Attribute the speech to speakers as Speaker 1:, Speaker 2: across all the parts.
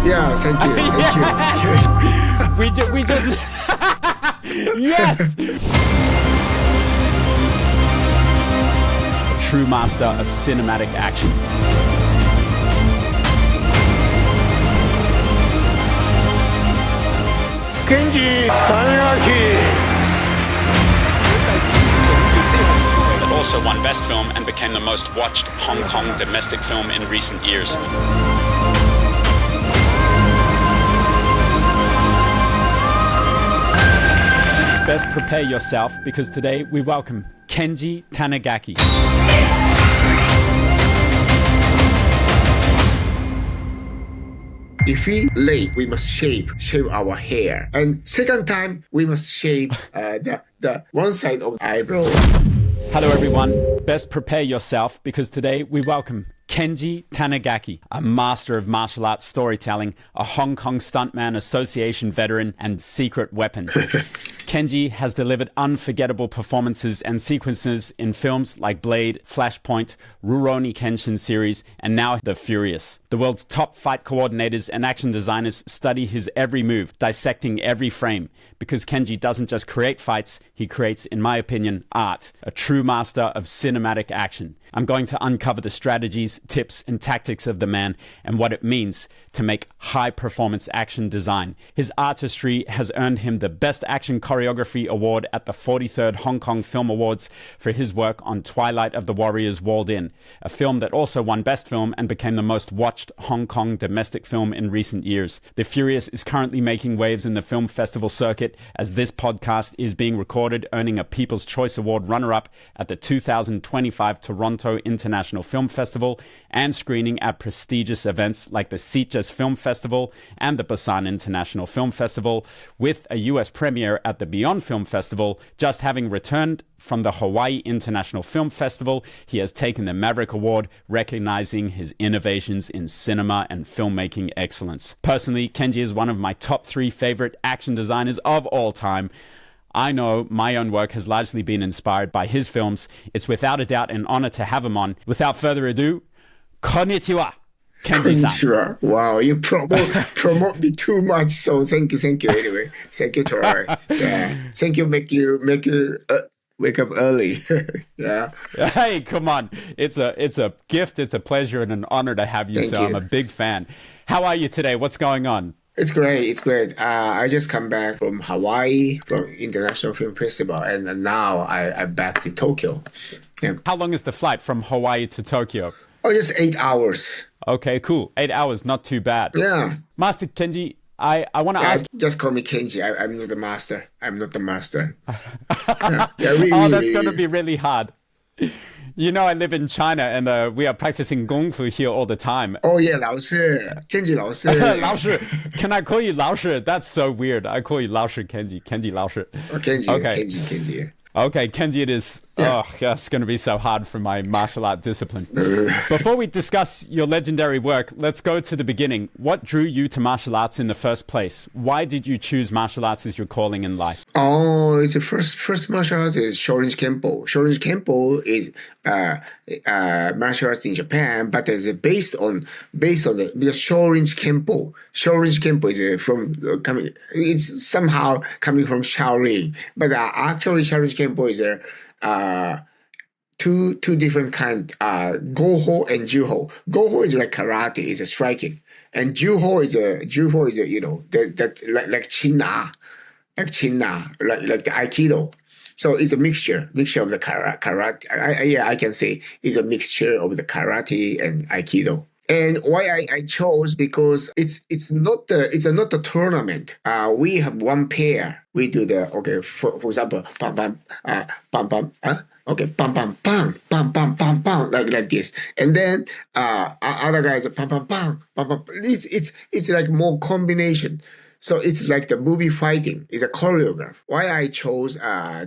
Speaker 1: Yeah, thank you.
Speaker 2: We just yes. A true master of cinematic action.
Speaker 1: Kenji Tanigaki.
Speaker 2: That also won Best Film and became the most watched Hong Kong domestic film in recent years. Best prepare yourself because today we welcome Kenji Tanigaki.
Speaker 1: If we late, we must shave our hair. And second time, we must shave the one side of the eyebrow.
Speaker 2: Hello everyone, best prepare yourself because today we welcome Kenji Tanigaki, a master of martial arts storytelling, a Hong Kong Stuntman Association veteran, and secret weapon. Kenji has delivered unforgettable performances and sequences in films like Blade, Flashpoint, Rurouni Kenshin series, and now The Furious. The world's top fight coordinators and action designers study his every move, dissecting every frame, because Kenji doesn't just create fights, he creates, in my opinion, art, a true master of cinematic action. I'm going to uncover the strategies, tips, and tactics of the man and what it means to make high-performance action design. His artistry has earned him the Best Action Choreography Award at the 43rd Hong Kong Film Awards for his work on Twilight of the Warriors Walled In, a film that also won Best Film and became the most watched Hong Kong domestic film in recent years. The Furious is currently making waves in the film festival circuit as this podcast is being recorded, earning a People's Choice Award runner-up at the 2025 Toronto International Film Festival and screening at prestigious events like the Sitges Film Festival and the Busan International Film Festival, with a US premiere at the Beyond Film Festival. Just having returned from the Hawaii International Film Festival, he has taken the Maverick Award, recognizing his innovations in cinema and filmmaking excellence. Personally, Kenji is one of my top 3 favorite action designers of all time. I know my own work has largely been inspired by his films. It's without a doubt an honor to have him on. Without further ado, konnichiwa, Kenji-san.
Speaker 1: Wow, you promote me too much, so thank you anyway. Thank you, Troy. Yeah, thank you, make you wake up early. Yeah.
Speaker 2: Hey, come on. It's a gift, it's a pleasure, and an honor to have you,
Speaker 1: Thank
Speaker 2: so
Speaker 1: you.
Speaker 2: I'm a big fan. How are you today? What's going on?
Speaker 1: It's great. I just come back from Hawaii, from International Film Festival, and now I'm back to Tokyo. Yeah.
Speaker 2: How long is the flight from Hawaii to Tokyo?
Speaker 1: Oh, just 8 hours.
Speaker 2: Okay, cool. 8 hours, not too bad.
Speaker 1: Yeah.
Speaker 2: Master Kenji, I want to ask...
Speaker 1: Just call me Kenji. I'm not the master. I'm not the master.
Speaker 2: That's going to be really hard. You know, I live in China and we are practicing Kung Fu here all the time.
Speaker 1: Oh, yeah, 老师. Kenji 老师.
Speaker 2: 老师. Can I call you 老师? That's so weird. I call you 老师 Kenji 老师.
Speaker 1: Oh, Kenji.
Speaker 2: Okay.
Speaker 1: Kenji.
Speaker 2: Okay, Kenji, it is.
Speaker 1: Yeah.
Speaker 2: Oh, that's going to be so hard for my martial art discipline. Before we discuss your legendary work, let's go to the beginning. What drew you to martial arts in the first place? Why did you choose martial arts as your calling in life?
Speaker 1: Oh, it's the first martial arts is Shorinjin Kempo. Shorinjin Kempo is martial arts in Japan, but it's based on the Shorinjin Kempo. Shorinjin Kempo is coming. It's somehow coming from Shaolin, but actually Shorinjin Kempo is two different kinds. Goho and Juho. Goho is like karate, is a striking, and Juho is a that like Chinna, like the Aikido. So it's a mixture of the karate. I can say it's a mixture of the karate and Aikido. And why I chose, because it's not a tournament. We have one pair. We do for example, bam bam bam bam. Okay, bam bam bam bam bam bam bam like this, and then other guys are bam bam bam bam bam. It's like more combination. So it's like the movie fighting is a choreograph. Why I chose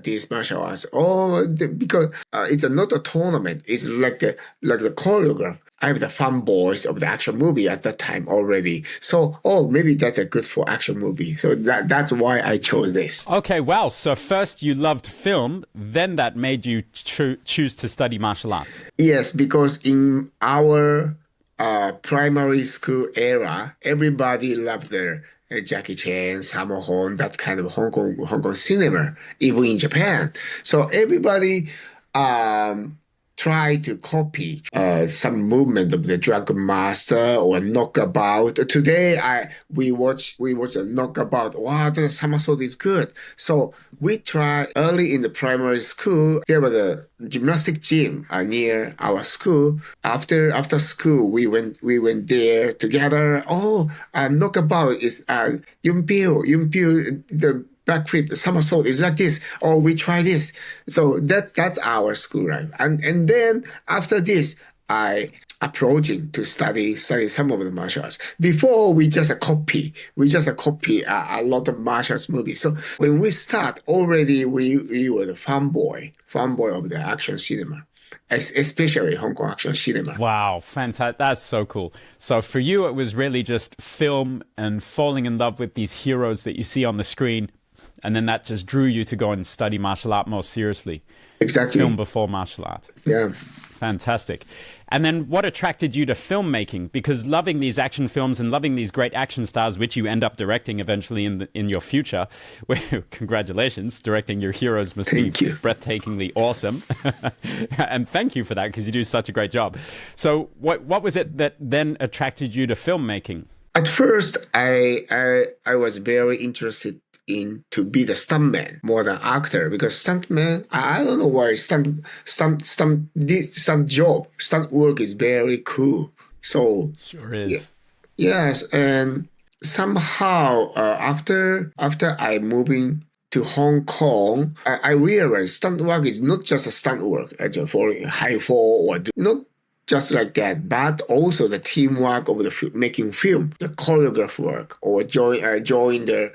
Speaker 1: this martial arts? Because it's not a tournament. It's like the choreograph. I'm the fanboys of the action movie at that time already. So, maybe that's a good for action movie. So that's why I chose this.
Speaker 2: Okay, wow. So first you loved film, then that made you choose to study martial arts.
Speaker 1: Yes, because in our primary school era, everybody loved the Jackie Chan, Sammo, that kind of Hong Kong cinema, even in Japan. So everybody um, try to copy some movement of the Drunken Master or Knockabout. Today, we watch a Knockabout. Wow, the somersault is good. So we try early in the primary school. There was a gymnastic gym near our school. After school, we went there together. Oh, Knockabout is Yun Pyo, the backflip somersault is like this, or we try this. So that's our school life. And then after this, I approaching to study some of the martial arts. Before we just copy a lot of martial arts movies. So when we start, already we were the fanboy of the action cinema, especially Hong Kong action cinema.
Speaker 2: Wow, fantastic. That's so cool. So for you, it was really just film and falling in love with these heroes that you see on the screen. And then that just drew you to go and study martial art more seriously.
Speaker 1: Exactly.
Speaker 2: Film before martial art.
Speaker 1: Yeah.
Speaker 2: Fantastic. And then what attracted you to filmmaking? Because loving these action films and loving these great action stars, which you end up directing eventually in your future, where, congratulations, directing your heroes must be breathtakingly awesome. And thank you for that, because you do such a great job. So what was it that then attracted you to filmmaking?
Speaker 1: At first, I was very interested in to be the stuntman more than actor, because stuntman, I don't know why stunt work is very cool. So
Speaker 2: sure is.
Speaker 1: Yes, and somehow after I moving to Hong Kong, I realized stunt work is not just a stunt work for high fall or not just like that, but also the teamwork of the making film, the choreograph work, or join the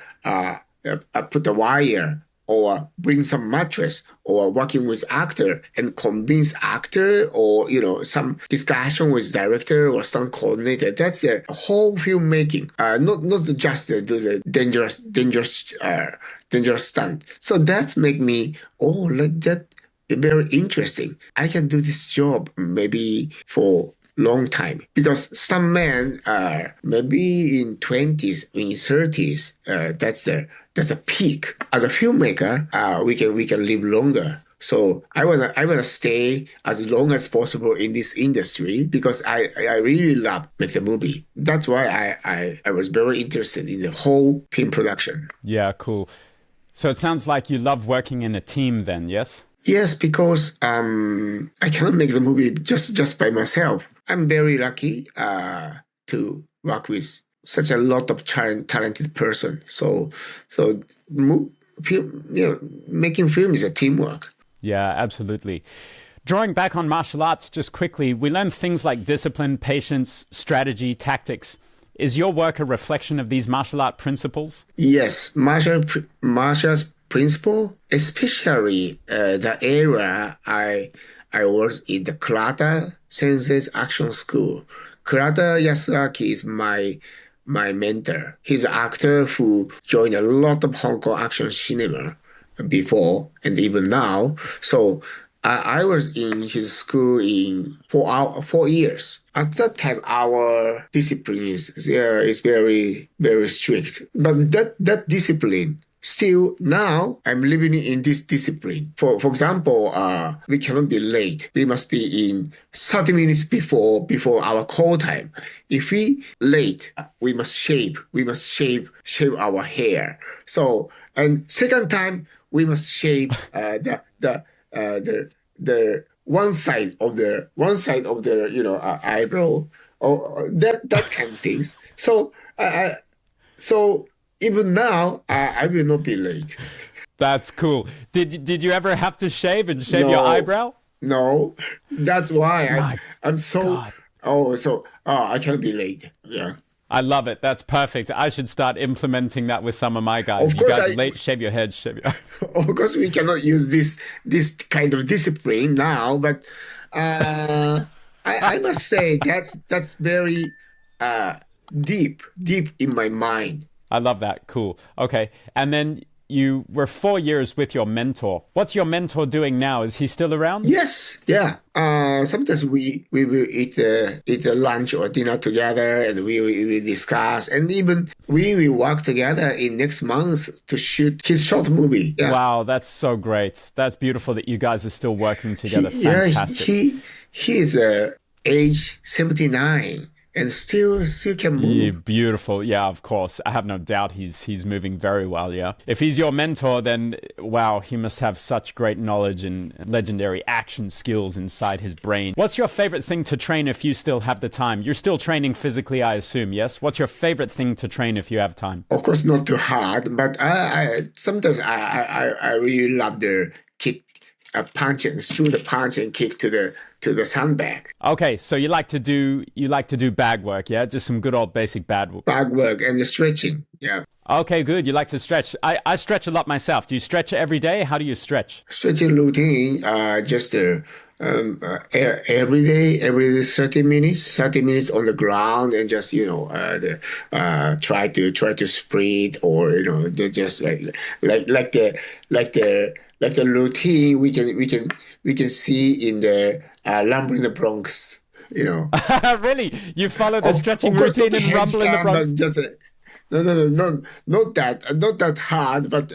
Speaker 1: put the wire, or bring some mattress, or working with actor and convince actor, or some discussion with director or stunt coordinator. That's the whole filmmaking. Not just do the dangerous stunt. So that's make me like that. Very interesting. I can do this job maybe for long time, because some men are maybe in 20s, in 30s. That's a peak. As a filmmaker, we can live longer. So I wanna stay as long as possible in this industry, because I really love make the movie. That's why I was very interested in the whole film production.
Speaker 2: Yeah, cool. So it sounds like you love working in a team then, yes?
Speaker 1: Yes, because I cannot make the movie just by myself. I'm very lucky to work with such a lot of talented person. So making film is a teamwork.
Speaker 2: Yeah, absolutely. Drawing back on martial arts, just quickly, we learn things like discipline, patience, strategy, tactics. Is your work a reflection of these martial art principles?
Speaker 1: Yes, martial principle, especially the era I was in the Kurata Sensei's action school. Kurata Yasuaki is my mentor. He's an actor who joined a lot of Hong Kong action cinema before and even now. So I was in his school in 4 years. At that time, our discipline is very, very strict. But that discipline, still now I'm living in this discipline. For example, we cannot be late. We must be in 30 minutes before our call time. If we late, we must shave. We must shave our hair. So, and second time, we must shave the one side of the eyebrow, or that kind of things. So so even now I will not be late.
Speaker 2: That's cool. Did you ever have to shave your eyebrow?
Speaker 1: No, that's why I'm so
Speaker 2: God.
Speaker 1: I can't be late. Yeah.
Speaker 2: I love it. That's perfect. I should start implementing that with some of my guys.
Speaker 1: Of course,
Speaker 2: you guys late, shave your head, shave your...
Speaker 1: Of course, we cannot use this kind of discipline now, but I must say that's very deep in my mind.
Speaker 2: I love that. Cool. Okay. And then you were 4 years with your mentor. What's your mentor doing now? Is he still around?
Speaker 1: Yes, yeah. Sometimes we will eat a lunch or dinner together, and we discuss, and even we will work together in next month to shoot his short movie. Yeah.
Speaker 2: Wow, that's so great. That's beautiful that you guys are still working together. Fantastic.
Speaker 1: He is age 79 and still can move.
Speaker 2: Yeah, beautiful. Yeah, of course. I have no doubt he's moving very well, yeah. If he's your mentor, then wow, he must have such great knowledge and legendary action skills inside his brain. What's your favorite thing to train if you still have the time? You're still training physically, I assume, yes? What's your favorite thing to train if you have time?
Speaker 1: Of course, not too hard, but I sometimes I really love the kick, punch and through the punch and kick to the sandbag.
Speaker 2: Okay, so you like to do bag work, yeah? Just some good old basic bag
Speaker 1: work and the stretching, yeah.
Speaker 2: Okay, good. You like to stretch. I stretch a lot myself. Do you stretch every day? How do you stretch?
Speaker 1: Stretching routine, just every day, 30 minutes on the ground, and just try to sprint, or just like the routine we can see in the Rumble in the Bronx,
Speaker 2: Really? You follow the stretching routine in Rumble in the Bronx?
Speaker 1: Just no, not that hard, but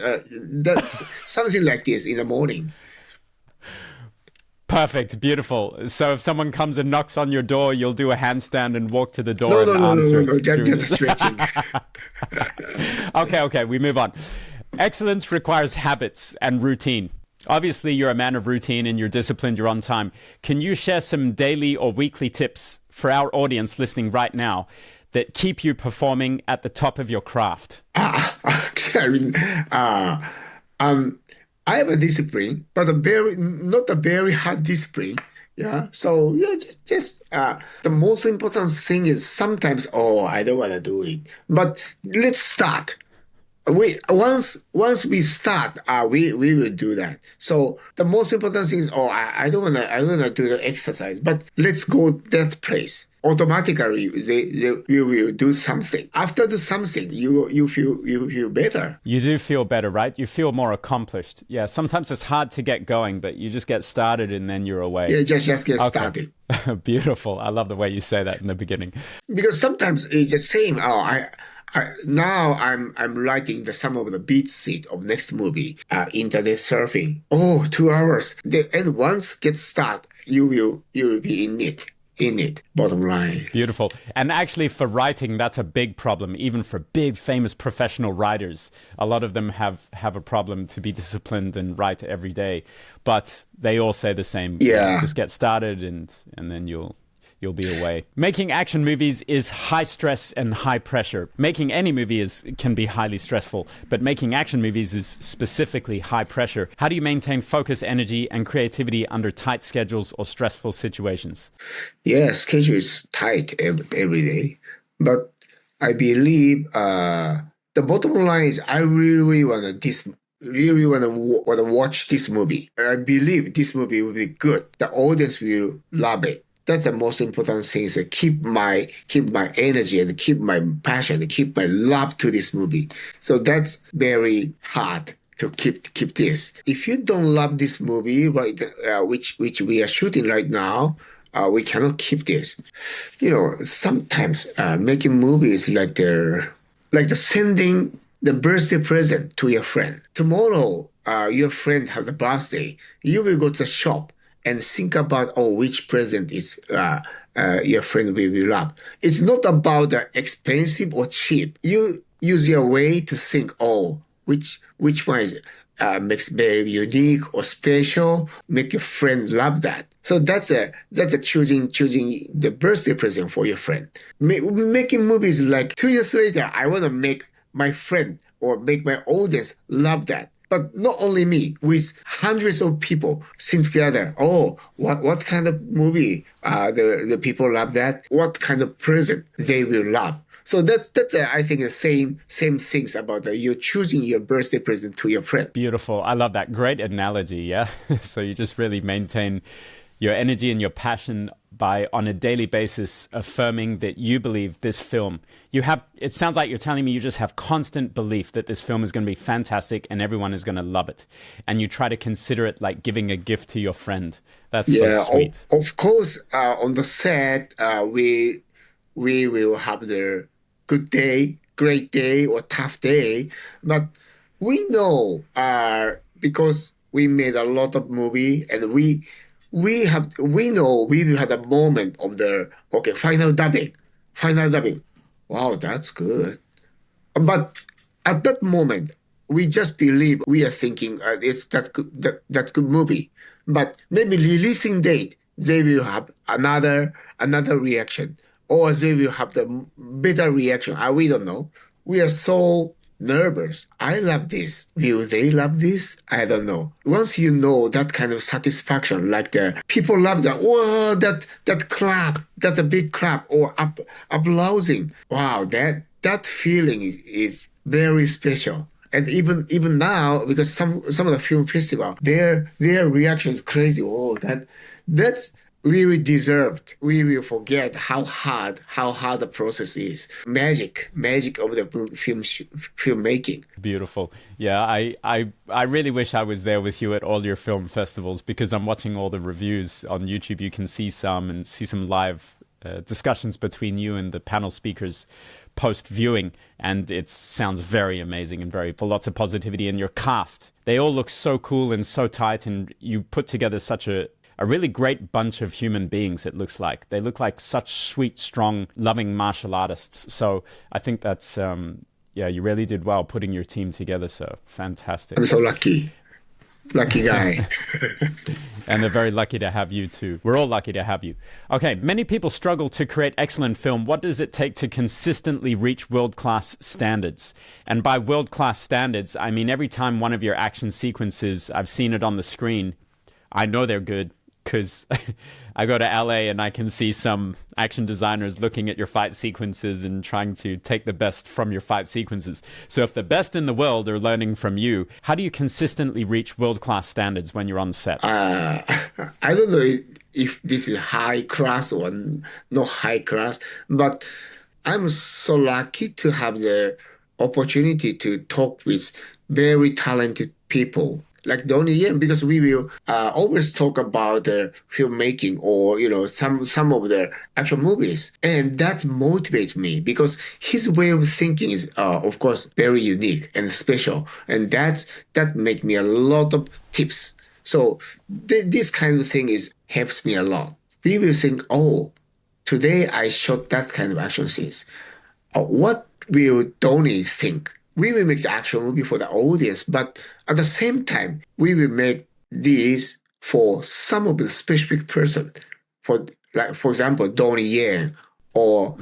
Speaker 1: that's something like this in the morning.
Speaker 2: Perfect, beautiful. So if someone comes and knocks on your door, you'll do a handstand and walk to the door and answer.
Speaker 1: No, just stretching.
Speaker 2: Okay, we move on. Excellence requires habits and routine. Obviously, you're a man of routine and you're disciplined, you're on time. Can you share some daily or weekly tips for our audience listening right now that keep you performing at the top of your craft?
Speaker 1: I have a discipline, but not a very hard discipline. Yeah. So just the most important thing is sometimes, I don't want to do it, but let's start. Once we start, we will do that. So the most important thing is, I don't wanna do the exercise, but let's go that place. Automatically, you will do something. After the something, you feel better.
Speaker 2: You do feel better, right? You feel more accomplished. Yeah. Sometimes it's hard to get going, but you just get started and then you're away.
Speaker 1: Yeah, just get started.
Speaker 2: Beautiful. I love the way you say that in the beginning.
Speaker 1: Because sometimes it's the same. Now I'm writing some of the beat sheet of next movie, internet surfing. 2 hours. And once get start, you will be in it, bottom line.
Speaker 2: Beautiful. And actually for writing, that's a big problem, even for big, famous professional writers. A lot of them have a problem to be disciplined and write every day. But they all say the same.
Speaker 1: Yeah.
Speaker 2: Just get started and then you'll be away. Making action movies is high stress and high pressure. Making any movie can be highly stressful, but making action movies is specifically high pressure. How do you maintain focus, energy, and creativity under tight schedules or stressful situations?
Speaker 1: Yeah, schedule is tight every day, but I believe the bottom line is I really want to watch this movie. I believe this movie will be good. The audience will love it. That's the most important thing, is to keep my energy and keep my passion and keep my love to this movie. So that's very hard to keep this. If you don't love this movie, right, which we are shooting right now, we cannot keep this. Sometimes making movies like the sending the birthday present to your friend. Tomorrow, your friend has a birthday. You will go to the shop and think about, which present is your friend will love. It's not about the expensive or cheap. You use your way to think, which one is makes very unique or special, make your friend love that. So that's a choosing the birthday present for your friend. Making movies like 2 years later, I want to make my friend or make my audience love that. But not only me, with hundreds of people sitting together. What kind of movie the people love that? What kind of present they will love? So that's I think the same things about you choosing your birthday present to your friend.
Speaker 2: Beautiful. I love that. Great analogy. Yeah. So you just really maintain your energy and your passion by on a daily basis affirming that you believe this film, it sounds like you're telling me you just have constant belief that this film is going to be fantastic and everyone is going to love it. And you try to consider it like giving a gift to your friend. That's so sweet.
Speaker 1: Of course, on the set, we will have the good day, great day, or tough day. But we know because we made a lot of movie, and we know we will have a moment of the final dubbing. Wow, that's good. But at that moment, we just believe we are thinking it's that good movie. But maybe releasing date, they will have another reaction, or they will have the better reaction. We don't know. We are so nervous. I love this. Will they love this? I don't know. Once you know that kind of satisfaction, like the people love that. Whoa, that clap, that a big clap, or applauding. Wow, that feeling is very special. And even now, because some of the film festival, their reaction is crazy. Oh, that's really deserved. We will forget how hard the process is. Magic of the filmmaking.
Speaker 2: Beautiful. Yeah, I really wish I was there with you at all your film festivals, because I'm watching all the reviews on YouTube. You can see some live discussions between you and the panel speakers post-viewing, and it sounds very amazing and very full, lots of positivity. And your cast, they all look so cool and so tight, and you put together such a really great bunch of human beings. It looks like they look like such sweet, strong, loving martial artists. So I think that's you really did well putting your team together. So fantastic.
Speaker 1: I'm so lucky guy.
Speaker 2: And they're very lucky to have you too. We're all lucky to have you. Okay, many people struggle to create excellent film. What does it take to consistently reach world-class standards? And by world-class standards, I mean every time one of your action sequences, I've seen it on the screen, I know they're good, because I go to LA and I can see some action designers looking at your fight sequences and trying to take the best from your fight sequences. So if the best in the world are learning from you, how do you consistently reach world-class standards when you're on set?
Speaker 1: I don't know if this is high class or not high class, but I'm so lucky to have the opportunity to talk with very talented people like Donnie Yen, because we will always talk about the filmmaking or some of the actual movies, and that motivates me because his way of thinking is of course very unique and special, and that makes me a lot of tips. So this kind of thing helps me a lot. We will think, oh, today I shot that kind of action scenes. What will Donnie think? We will make the action movie for the audience, but at the same time, we will make these for some of the specific person. For example, Donnie Yen or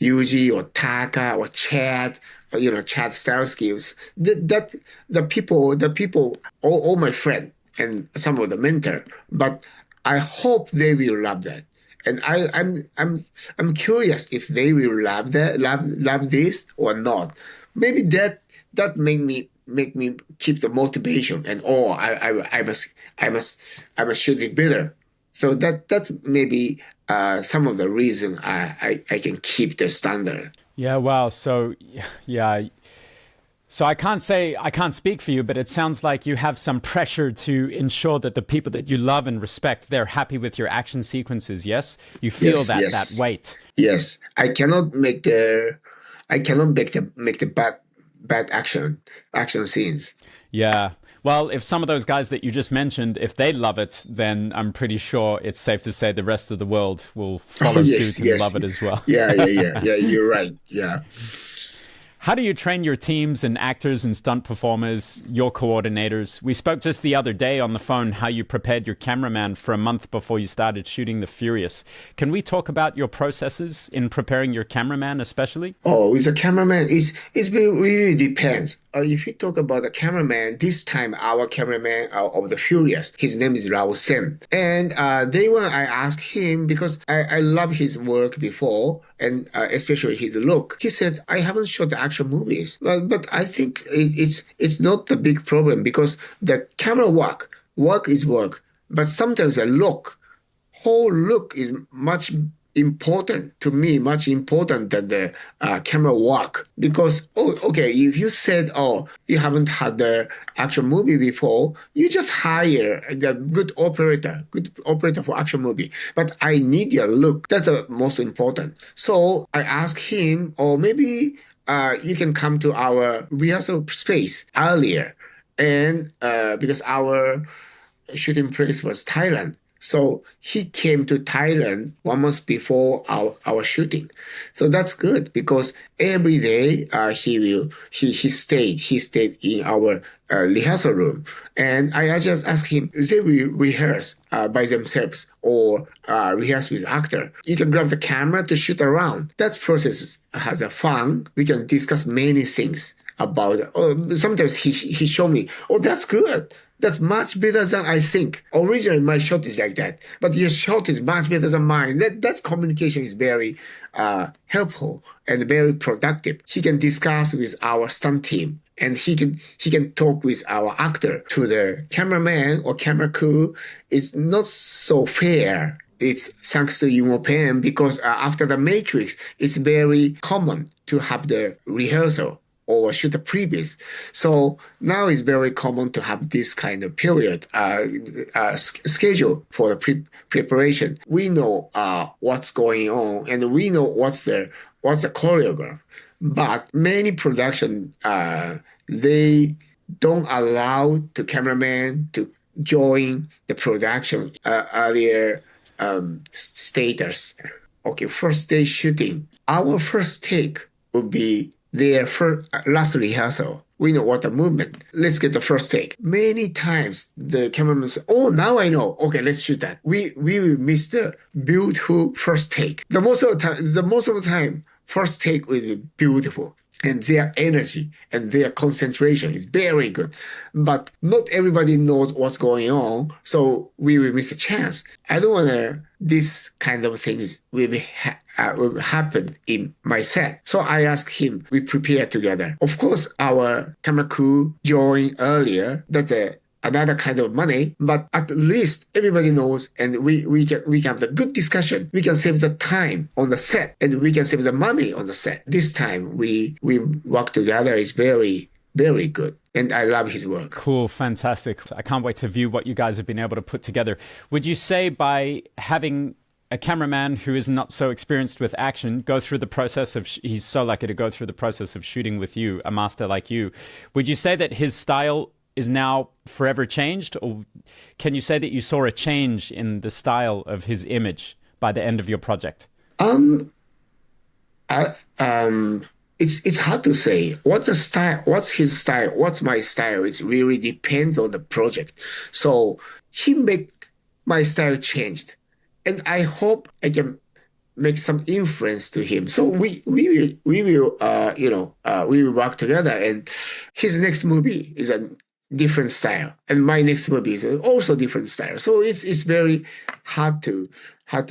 Speaker 1: Yuji or Taka or Chad, Chad Starsky. That the people, all my friends and some of the mentor. But I hope they will love that. And I'm curious if they will love this or not. Maybe that make me keep the motivation and I must shoot it better. So that maybe some of the reason I can keep the standard.
Speaker 2: Yeah. Wow. So yeah. So I can't speak for you, but it sounds like you have some pressure to ensure that the people that you love and respect, they're happy with your action sequences. Yes, you feel that weight.
Speaker 1: Yes, I cannot make the bad action scenes.
Speaker 2: Yeah. Well, if some of those guys that you just mentioned, if they love it, then I'm pretty sure it's safe to say the rest of the world will follow suit and love it as well.
Speaker 1: Yeah. You're right. Yeah.
Speaker 2: How do you train your teams and actors and stunt performers, your coordinators? We spoke just the other day on the phone how you prepared your cameraman for a month before you started shooting The Furious. Can we talk about your processes in preparing your cameraman especially?
Speaker 1: Oh, with a cameraman, it really depends. If you talk about the cameraman, this time our cameraman of The Furious, his name is Raoul SIM. And day one, I asked him because I love his work before, and especially his look. He said, I haven't shot the action movies, but I think it's not the big problem because the camera work is work, but sometimes the look whole look is much important to me, much important than the camera work. Because, oh, okay, if you said, oh, you haven't had the action movie before, you just hire the good operator for action movie. But I need your look. That's the most important. So I asked him, or maybe you can come to our rehearsal space earlier. And because our shooting place was Thailand. So he came to Thailand 1 month before our shooting. So that's good because every day he stayed in our rehearsal room. And I just asked him, they rehearse by themselves or rehearse with actor. You can grab the camera to shoot around. That process has a fun. We can discuss many things about it. Sometimes he showed me, oh, that's good. That's much better than I think. Originally, my shot is like that, but your shot is much better than mine. That's communication is very helpful and very productive. He can discuss with our stunt team, and he can talk with our actor. To the cameraman or camera crew, it's not so fair. It's thanks to Yungo Pen because after the Matrix, it's very common to have the rehearsal or shoot the Pre-Vis. So now it's very common to have this kind of period schedule for the preparation. We know what's going on, and we know what's the choreograph. But many production they don't allow the cameraman to join the production earlier status. Okay, first day shooting. Our first take would be their last rehearsal. We know what the movement. Let's get the first take. Many times the cameraman says, oh, now I know. Okay, let's shoot that. We will miss the beautiful first take. The most of the time, first take will be beautiful. And their energy and their concentration is very good. But not everybody knows what's going on, so we will miss a chance. I don't want this kind of things will happen in my set. So I asked him, we prepare together. Of course, our camera crew joined earlier. That's another kind of money, but at least everybody knows, and we can have the good discussion. We can save the time on the set, and we can save the money on the set. This time we work together is very, very good. And I love his work.
Speaker 2: Cool, fantastic. I can't wait to view what you guys have been able to put together. Would you say by having a cameraman who is not so experienced with action go through the process of, he's so lucky to go through the process of shooting with you, a master like you, would you say that his style is now forever changed, or can you say that you saw a change in the style of his image by the end of your project?
Speaker 1: It's hard to say. What's the style? What's his style? What's my style? It really depends on the project. So he make my style changed, and I hope I can make some influence to him. So we will work together. And his next movie is a different style, and my next movie is also different style. So it's very hard to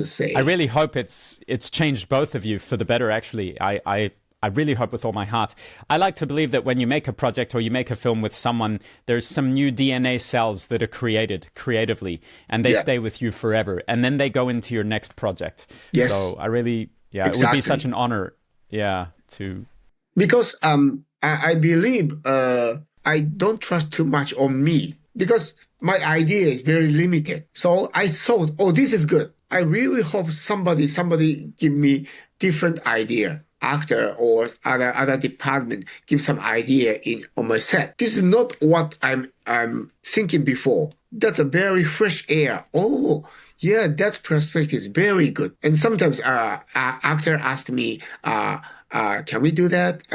Speaker 1: say.
Speaker 2: I really hope it's changed both of you for the better. Actually, I really hope with all my heart. I like to believe that when you make a project or you make a film with someone, there's some new DNA cells that are created creatively, and they stay with you forever, and then they go into your next project.
Speaker 1: Yes.
Speaker 2: So I really,
Speaker 1: exactly.
Speaker 2: It would be such an honor, to.
Speaker 1: Because I believe I don't trust too much on me because my idea is very limited. So I thought, oh, this is good. I really hope somebody give me different idea. Actor or other department give some idea on my set. This is not what I'm thinking before. That's a very fresh air. Oh, yeah, that perspective is very good. And sometimes actor asked me, can we do that?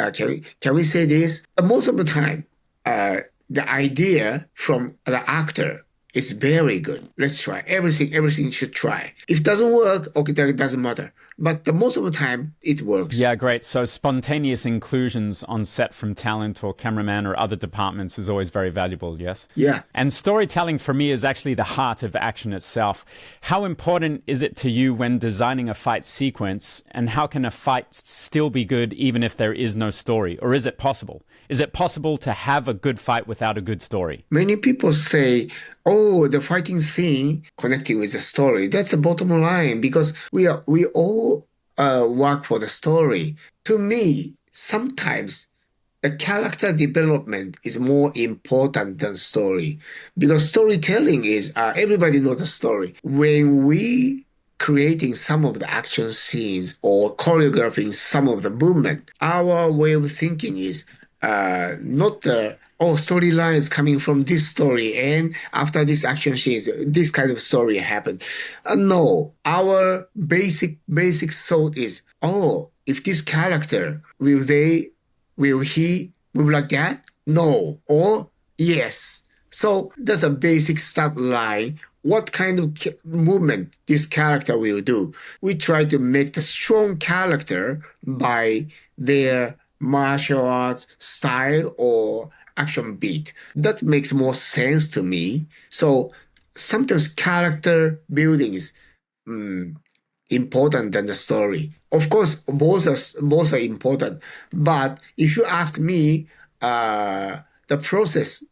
Speaker 1: Can we say this? Most of the time, the idea from the actor is very good. Let's try everything. Everything should try. If it doesn't work, okay, that doesn't matter. But the most of the time, it works.
Speaker 2: Yeah, great. So spontaneous inclusions on set from talent or cameraman or other departments is always very valuable, yes?
Speaker 1: Yeah.
Speaker 2: And storytelling for me is actually the heart of action itself. How important is it to you when designing a fight sequence, and how can a fight still be good even if there is no story? Or is it possible? Is it possible to have a good fight without a good story?
Speaker 1: Many people say, oh, the fighting scene connecting with the story. That's the bottom line, because we all work for the story. To me, sometimes the character development is more important than story, because storytelling is everybody knows the story. When we creating some of the action scenes or choreographing some of the movement, our way of thinking is not the storyline is coming from this story, and after this action scenes, this kind of story happened. No, our basic thought is, if this character will he move like that? No, or yes. So that's a basic start line. What kind of movement this character will do? We try to make the strong character by their martial arts style or action beat. That makes more sense to me. So sometimes character building is important than the story. Of course, both are important. But if you ask me, the process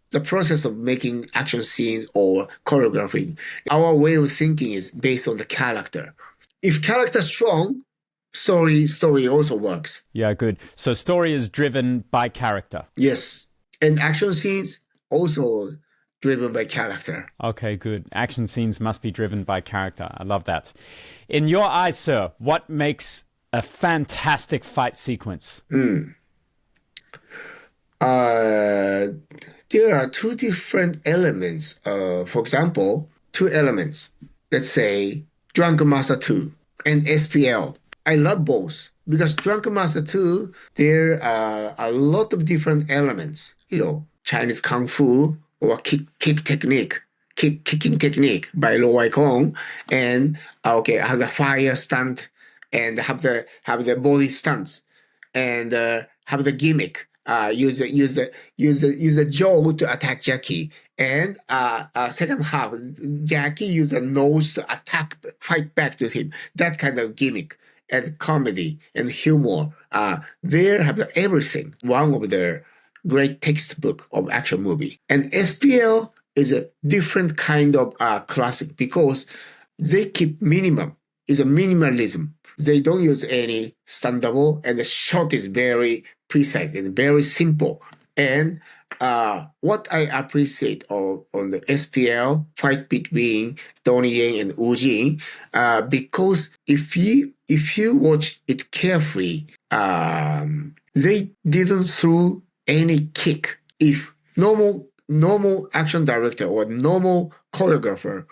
Speaker 1: of making action scenes or choreographing, our way of thinking is based on the character. If character strong, story also works.
Speaker 2: Yeah, good. So story is driven by character.
Speaker 1: Yes. And action scenes also driven by character.
Speaker 2: Okay, good. Action scenes must be driven by character. I love that. In your eyes, sir, what makes a fantastic fight sequence?
Speaker 1: There are two different elements. For example, two elements. Let's say Drunken Master 2 and SPL. I love both because Drunken Master 2, there are a lot of different elements. Chinese Kung Fu or kicking technique by Lo Wai Kong, and have the fire stunt and have the body stunts and have the gimmick. Use a jaw to attack Jackie, and second half Jackie use a nose to fight back to him. That kind of gimmick and comedy and humor. There have everything. One of the great textbook of action movie. And SPL is a different kind of classic because they keep minimum. It's a minimalism. They don't use any stunt double, and the shot is very precise and very simple. And what I appreciate on the SPL fight between Donnie Yen and Wu Jing, because if you watch it carefully, they didn't throw any kick. If normal action director or normal choreographer,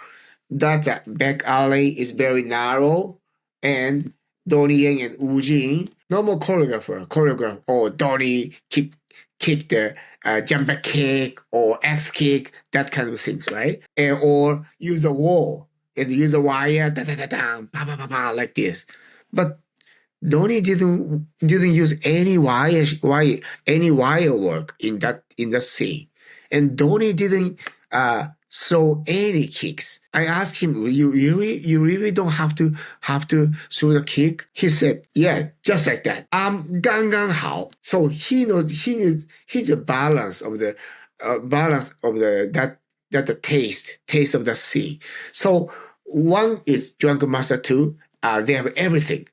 Speaker 1: that back alley is very narrow, and Donnie Yen and Wu Jing, normal choreographer, or Donnie kick the jump back kick or X kick, that kind of things, right? Or use a wall and use a wire, like this. But Donnie didn't use any wire work in that scene, and Donnie didn't throw any kicks. I asked him, "You really don't have to throw the kick?" He said, "Yeah, just like that. Gang hao." So he knows the balance of the that taste of the scene. So one is Drunken Master 2. They have everything.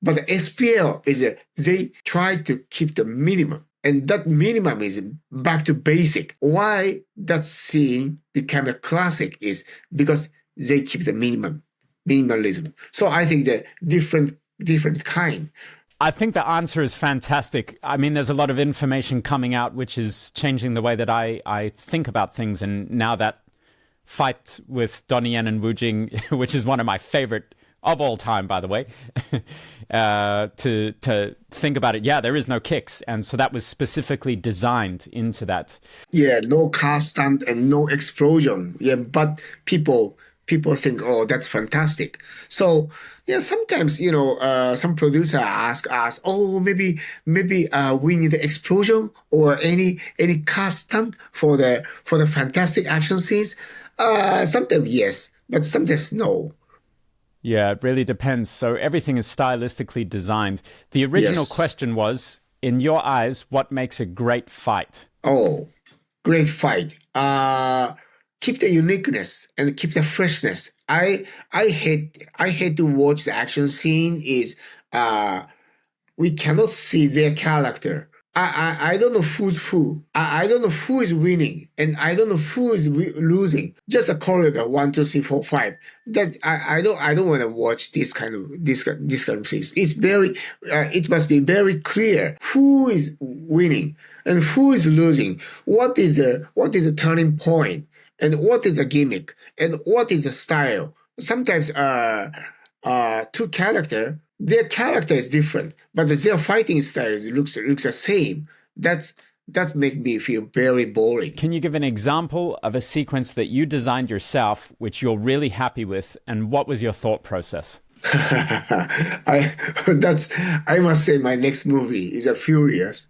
Speaker 1: But the SPL is they try to keep the minimum. And that minimum is back to basic. Why that scene became a classic is because they keep the minimalism. So I think the different kind.
Speaker 2: I think the answer is fantastic. I mean, there's a lot of information coming out which is changing the way that I think about things. And now that fight with Donnie Yen and Wu Jing, which is one of my favorite of all time, by the way, to think about it. Yeah, there is no kicks. And so that was specifically designed into that.
Speaker 1: Yeah, no car stunt and no explosion. Yeah, but people people think, oh, that's fantastic. So yeah, sometimes some producer ask us, oh, maybe we need an explosion or any car stunt for the fantastic action scenes. Sometimes yes, but sometimes no.
Speaker 2: Yeah, it really depends. So everything is stylistically designed. The original
Speaker 1: Yes.
Speaker 2: question was, in your eyes, what makes a great fight?
Speaker 1: Oh, great fight. Keep the uniqueness and keep the freshness. I hate to watch the action scene is uh we cannot see their character. I don't know who's who. I don't know who is winning, and I don't know who is losing. Just a choreograph 1, 2, 3, 4, 5. That I don't want to watch this kind of things. It must be very clear who is winning and who is losing. What is the turning point, and what is a gimmick, and what is a style. Sometimes two their character is different, but their fighting styles looks the same. That make me feel very boring.
Speaker 2: Can you give an example of a sequence that you designed yourself, which you're really happy with, and what was your thought process?
Speaker 1: I must say my next movie is a Furious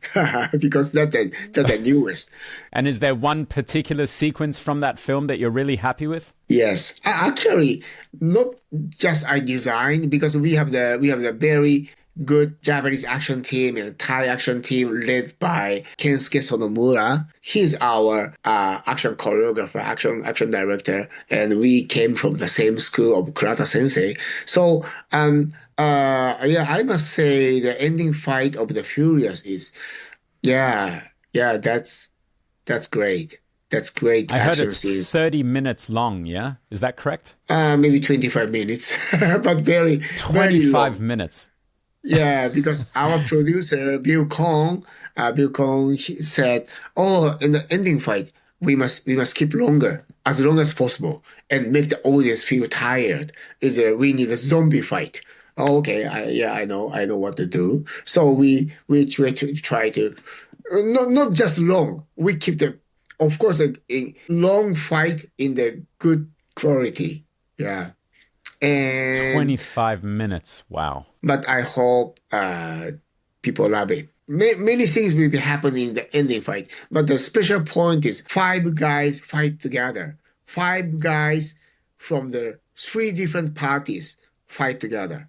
Speaker 1: because that's the newest.
Speaker 2: And is there one particular sequence from that film that you're really happy with?
Speaker 1: Yes, actually, not just I designed because we have the very good Japanese action team and Thai action team led by Kensuke Sonomura. He's our action choreographer, action director, and we came from the same school of Kurata Sensei. So yeah, I must say the ending fight of the Furious is yeah, that's great. That's great
Speaker 2: I heard
Speaker 1: action
Speaker 2: it's
Speaker 1: scenes.
Speaker 2: 30 minutes long, yeah? Is that correct?
Speaker 1: Maybe 25 minutes, but very, very
Speaker 2: 25
Speaker 1: long.
Speaker 2: minutes.
Speaker 1: Yeah, because our producer, Bill Kong he said, oh, in the ending fight, we must keep longer, as long as possible, and make the audience feel tired. We need a zombie fight. Oh, okay, yeah, I know what to do. So we try to not just long. We keep of course, a long fight in the good quality. Yeah. And
Speaker 2: 25 minutes. Wow.
Speaker 1: but I hope people love it. Many things will be happening in the ending fight, but the special point is five guys fight together. Five guys from the three different parties fight together.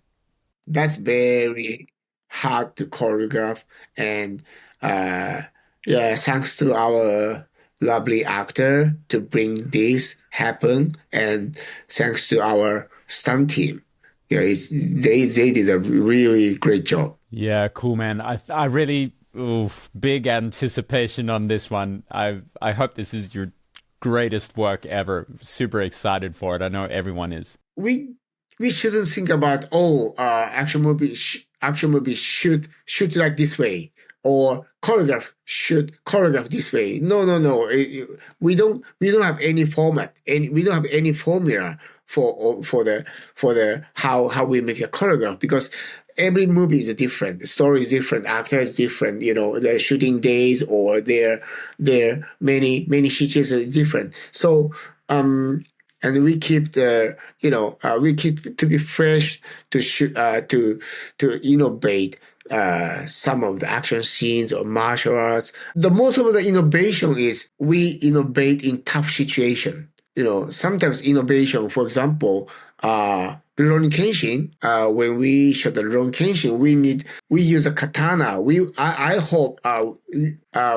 Speaker 1: That's very hard to choreograph, and uh, yeah, thanks to our lovely actor to bring this happen, and thanks to our stunt team. Yeah, they did a really great job.
Speaker 2: Yeah, cool, man. I really big anticipation on this one. I hope this is your greatest work ever. Super excited for it. I know everyone is.
Speaker 1: We shouldn't think about action movie should like this way, or choreograph should choreograph this way. No. We don't have any format, and we don't have any formula for the how we make a choreograph, because every movie is different, the story is different, actor is different, the shooting days or their many situations are different. So and we keep we keep to be fresh, to shoot, to innovate some of the action scenes or martial arts. The most of the innovation is we innovate in tough situation. Sometimes innovation, for example, Rurouni Kenshin, when we shot the Rurouni Kenshin, we use a katana. I hope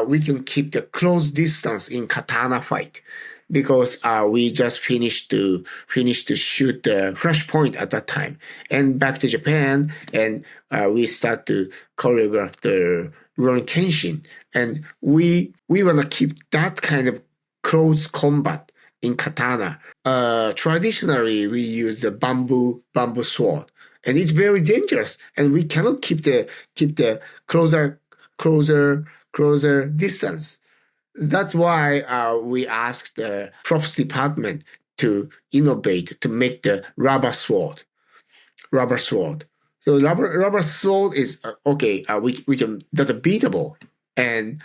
Speaker 1: we can keep the close distance in katana fight, because we just finished to shoot the Flashpoint at that time, and back to Japan, and we start to choreograph the Rurouni Kenshin, and we want to keep that kind of close combat in katana. Traditionally, we use the bamboo sword, and it's very dangerous, and we cannot keep the closer distance. That's why we asked the props department to innovate to make the rubber sword. Rubber sword. So rubber sword is okay. We can that's beatable, and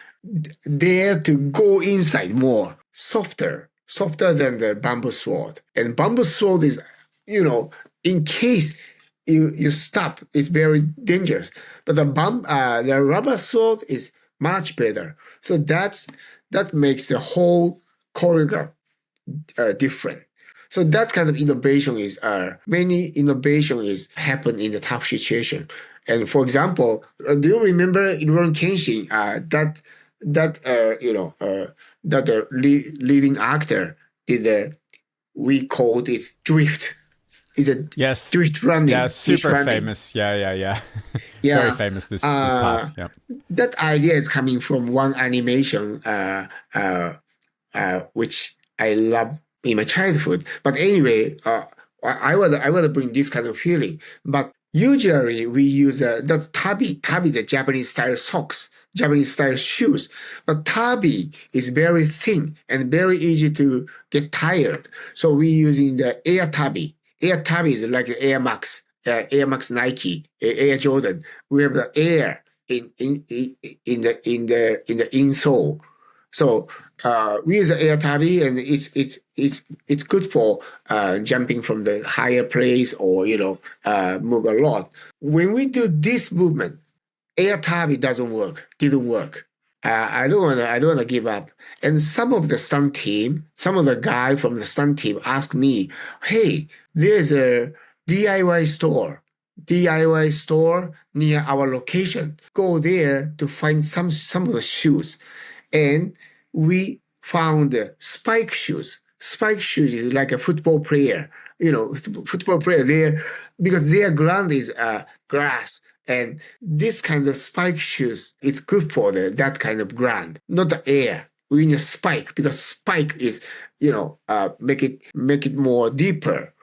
Speaker 1: dare to go inside more, softer, softer than the bamboo sword. And bamboo sword is, in case you stop, it's very dangerous. But the rubber sword is much better. So that makes the whole choreograph different. So that kind of innovation is many innovation is happen in the tough situation. And for example, do you remember in Rurouni Kenshin that leading actor did we called it drift. It's a drift running.
Speaker 2: Yeah, super famous. Yeah. Very famous this part. Yeah.
Speaker 1: That idea is coming from one animation which I loved in my childhood. But anyway, I want to bring this kind of feeling. But usually we use the tabi, the Japanese style socks, Japanese style shoes. But tabi is very thin and very easy to get tired. So we're using the Air Tabi. Air Tabi is like Air Max Nike, Air Jordan. We have the air in the insole. So we use the Air Tabi, and it's good for jumping from the higher place or move a lot. When we do this movement, Air Tabi didn't work. I don't wanna give up. And some of the guy from the stunt team asked me, "Hey, there's a DIY store near our location. Go there to find some of the shoes." And we found spike shoes. Spike shoes is like a football player, there, because their ground is grass. And this kind of spike shoes is good for that kind of ground, not the air. We need a spike because spike is, make it more deeper.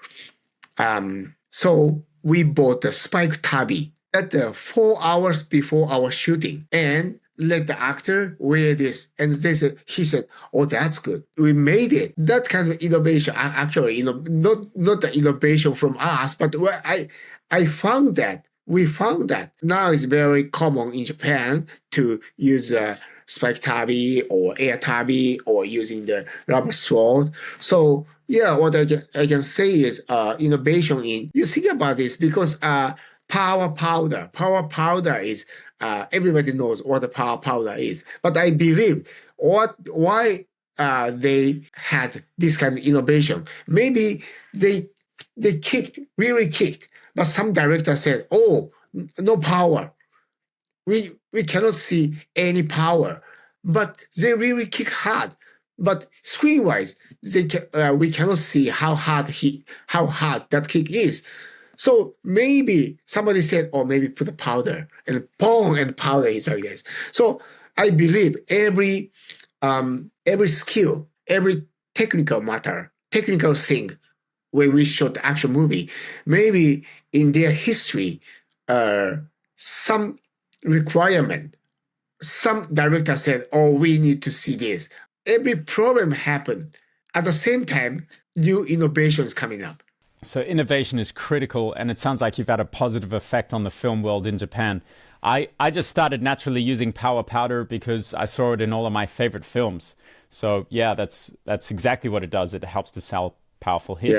Speaker 1: So we bought the spike tabi at 4 hours before our shooting and let the actor wear this. And he said, "Oh, that's good. We made it." That kind of innovation, actually, not the innovation from us, but we found that now it's very common in Japan to use spike tabi or air tabi or using the rubber sword. So yeah, what I can say is innovation you think about this because power powder is everybody knows what the power powder is. But I believe why they had this kind of innovation. Maybe they really kicked. But some director said, "Oh, no power. We cannot see any power." But they really kick hard. But screen-wise, we cannot see how hard that kick is. So maybe somebody said, "Oh, maybe put the powder," and boom, and powder is like this. So I believe every skill, every technical thing, when we shot the action movie, maybe in their history, some requirement, some director said, "Oh, we need to see this." Every problem happened. At the same time, new innovations coming up.
Speaker 2: So innovation is critical, and it sounds like you've had a positive effect on the film world in Japan. I just started naturally using power powder because I saw it in all of my favorite films. So yeah, that's exactly what it does. It helps to sell powerful hits.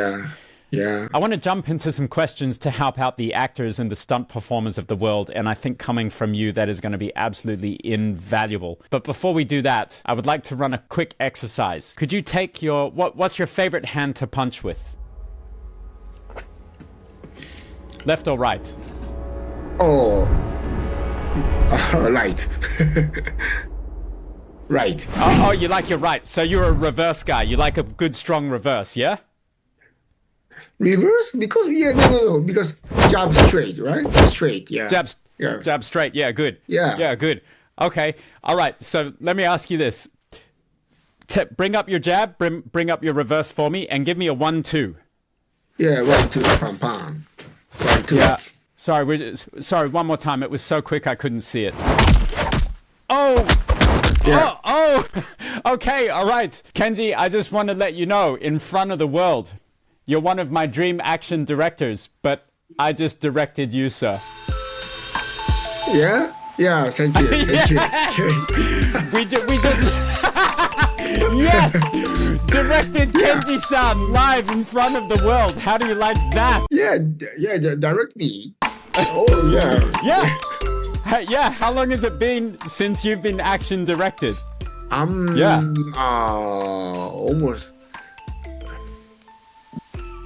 Speaker 1: Yeah.
Speaker 2: I want to jump into some questions to help out the actors and the stunt performers of the world, and I think coming from you, that is going to be absolutely invaluable. But before we do that, I would like to run a quick exercise. Could you take what's your favorite hand to punch with? Left or right?
Speaker 1: Oh, right. Right.
Speaker 2: Oh, you like your right. So you're a reverse guy. You like a good, strong reverse, yeah?
Speaker 1: Reverse? Because, no. Because jab straight, right? Straight, yeah.
Speaker 2: Jab straight, yeah, good.
Speaker 1: Yeah,
Speaker 2: good. Okay, all right. So let me ask you this. Bring up your jab, bring up your reverse for me, and give me a 1-2.
Speaker 1: Yeah, 1-2, pam, pam. 1-2.
Speaker 2: Yeah. Sorry, one more time. It was so quick I couldn't see it. Oh! Yeah. Oh! Okay, all right. Kenji, I just want to let you know, in front of the world, you're one of my dream action directors, but I just directed you, sir.
Speaker 1: Yeah? Yeah, thank you.
Speaker 2: We just... Yes! Directed Kenji-san live in front of the world. How do you like that?
Speaker 1: Yeah, directly. Oh yeah.
Speaker 2: Yeah. How long has it been since you've been action directed?
Speaker 1: Almost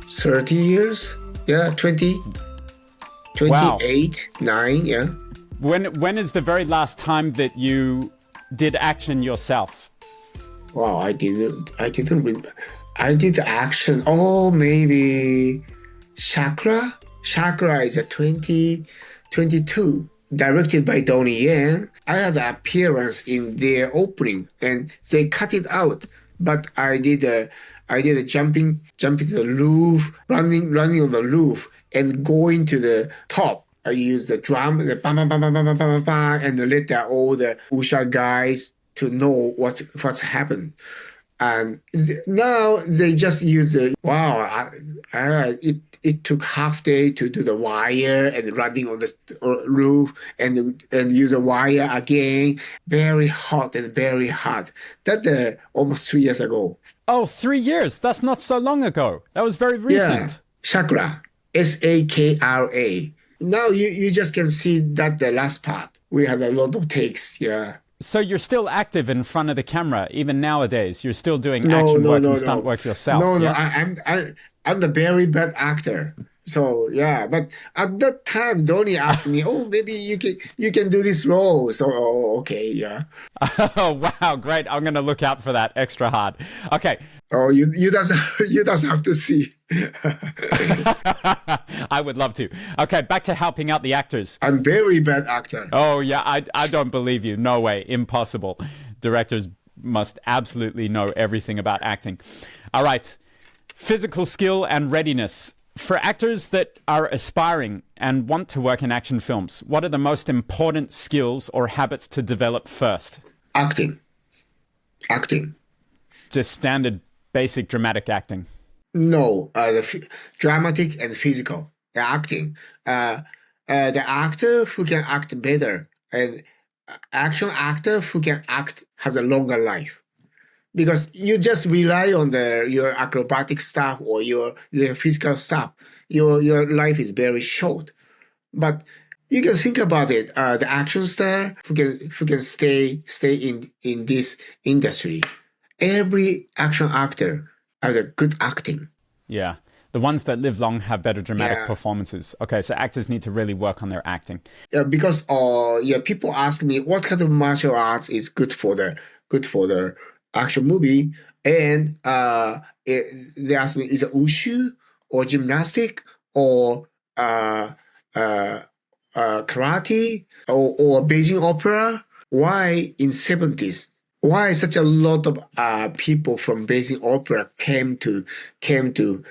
Speaker 1: 30 years. Yeah, 20, 28,
Speaker 2: Wow.
Speaker 1: 9. Yeah.
Speaker 2: When is the very last time that you did action yourself?
Speaker 1: Wow, I didn't remember. I did action. Oh, maybe Chakra. Chakra is a 2022, directed by Donnie Yen. I had an appearance in their opening, and they cut it out. But I did a jumping to the roof, running on the roof, and going to the top. I used the drum, the bam, bam, bam, bam, bam, bam, bam, bam, and let all the Usha guys to know what's happened. And now they just use the it took half day to do the wire and running on the roof and use a wire again. Very hot and very hot. That almost 3 years ago.
Speaker 2: Oh, 3 years. That's not so long ago. That was very recent.
Speaker 1: Yeah, Chakra, Sakra. Now you just can see that the last part. We had a lot of takes. Yeah.
Speaker 2: So you're still active in front of the camera even nowadays. You're still doing action work and stunt work yourself.
Speaker 1: No,
Speaker 2: yes?
Speaker 1: I'm the very bad actor. So yeah, but at that time, Donnie asked me, "Oh, maybe you can do this role." So okay, yeah.
Speaker 2: Oh wow, great! I'm gonna look out for that extra hard. Okay.
Speaker 1: Oh, you doesn't have to see.
Speaker 2: I would love to. Okay, back to helping out the actors.
Speaker 1: I'm very bad actor.
Speaker 2: Oh yeah, I don't believe you. No way, impossible. Directors must absolutely know everything about acting. All right, physical skill and readiness. For actors that are aspiring and want to work in action films, what are the most important skills or habits to develop first?
Speaker 1: Acting.
Speaker 2: Just standard, basic dramatic acting.
Speaker 1: No, dramatic and physical. The acting. The actor who can act better and action actor who can act has a longer life. Because you just rely on your acrobatic stuff or your physical stuff. Your life is very short. But you can think about it. The action star who can stay in this industry. Every action actor has a good acting.
Speaker 2: Yeah. The ones that live long have better dramatic performances. Okay, so actors need to really work on their acting.
Speaker 1: Because people ask me what kind of martial arts is good for the action movie, and they ask me, is it wushu or gymnastic or karate or Beijing opera? Why in 70s? Why such a lot of people from Beijing opera came to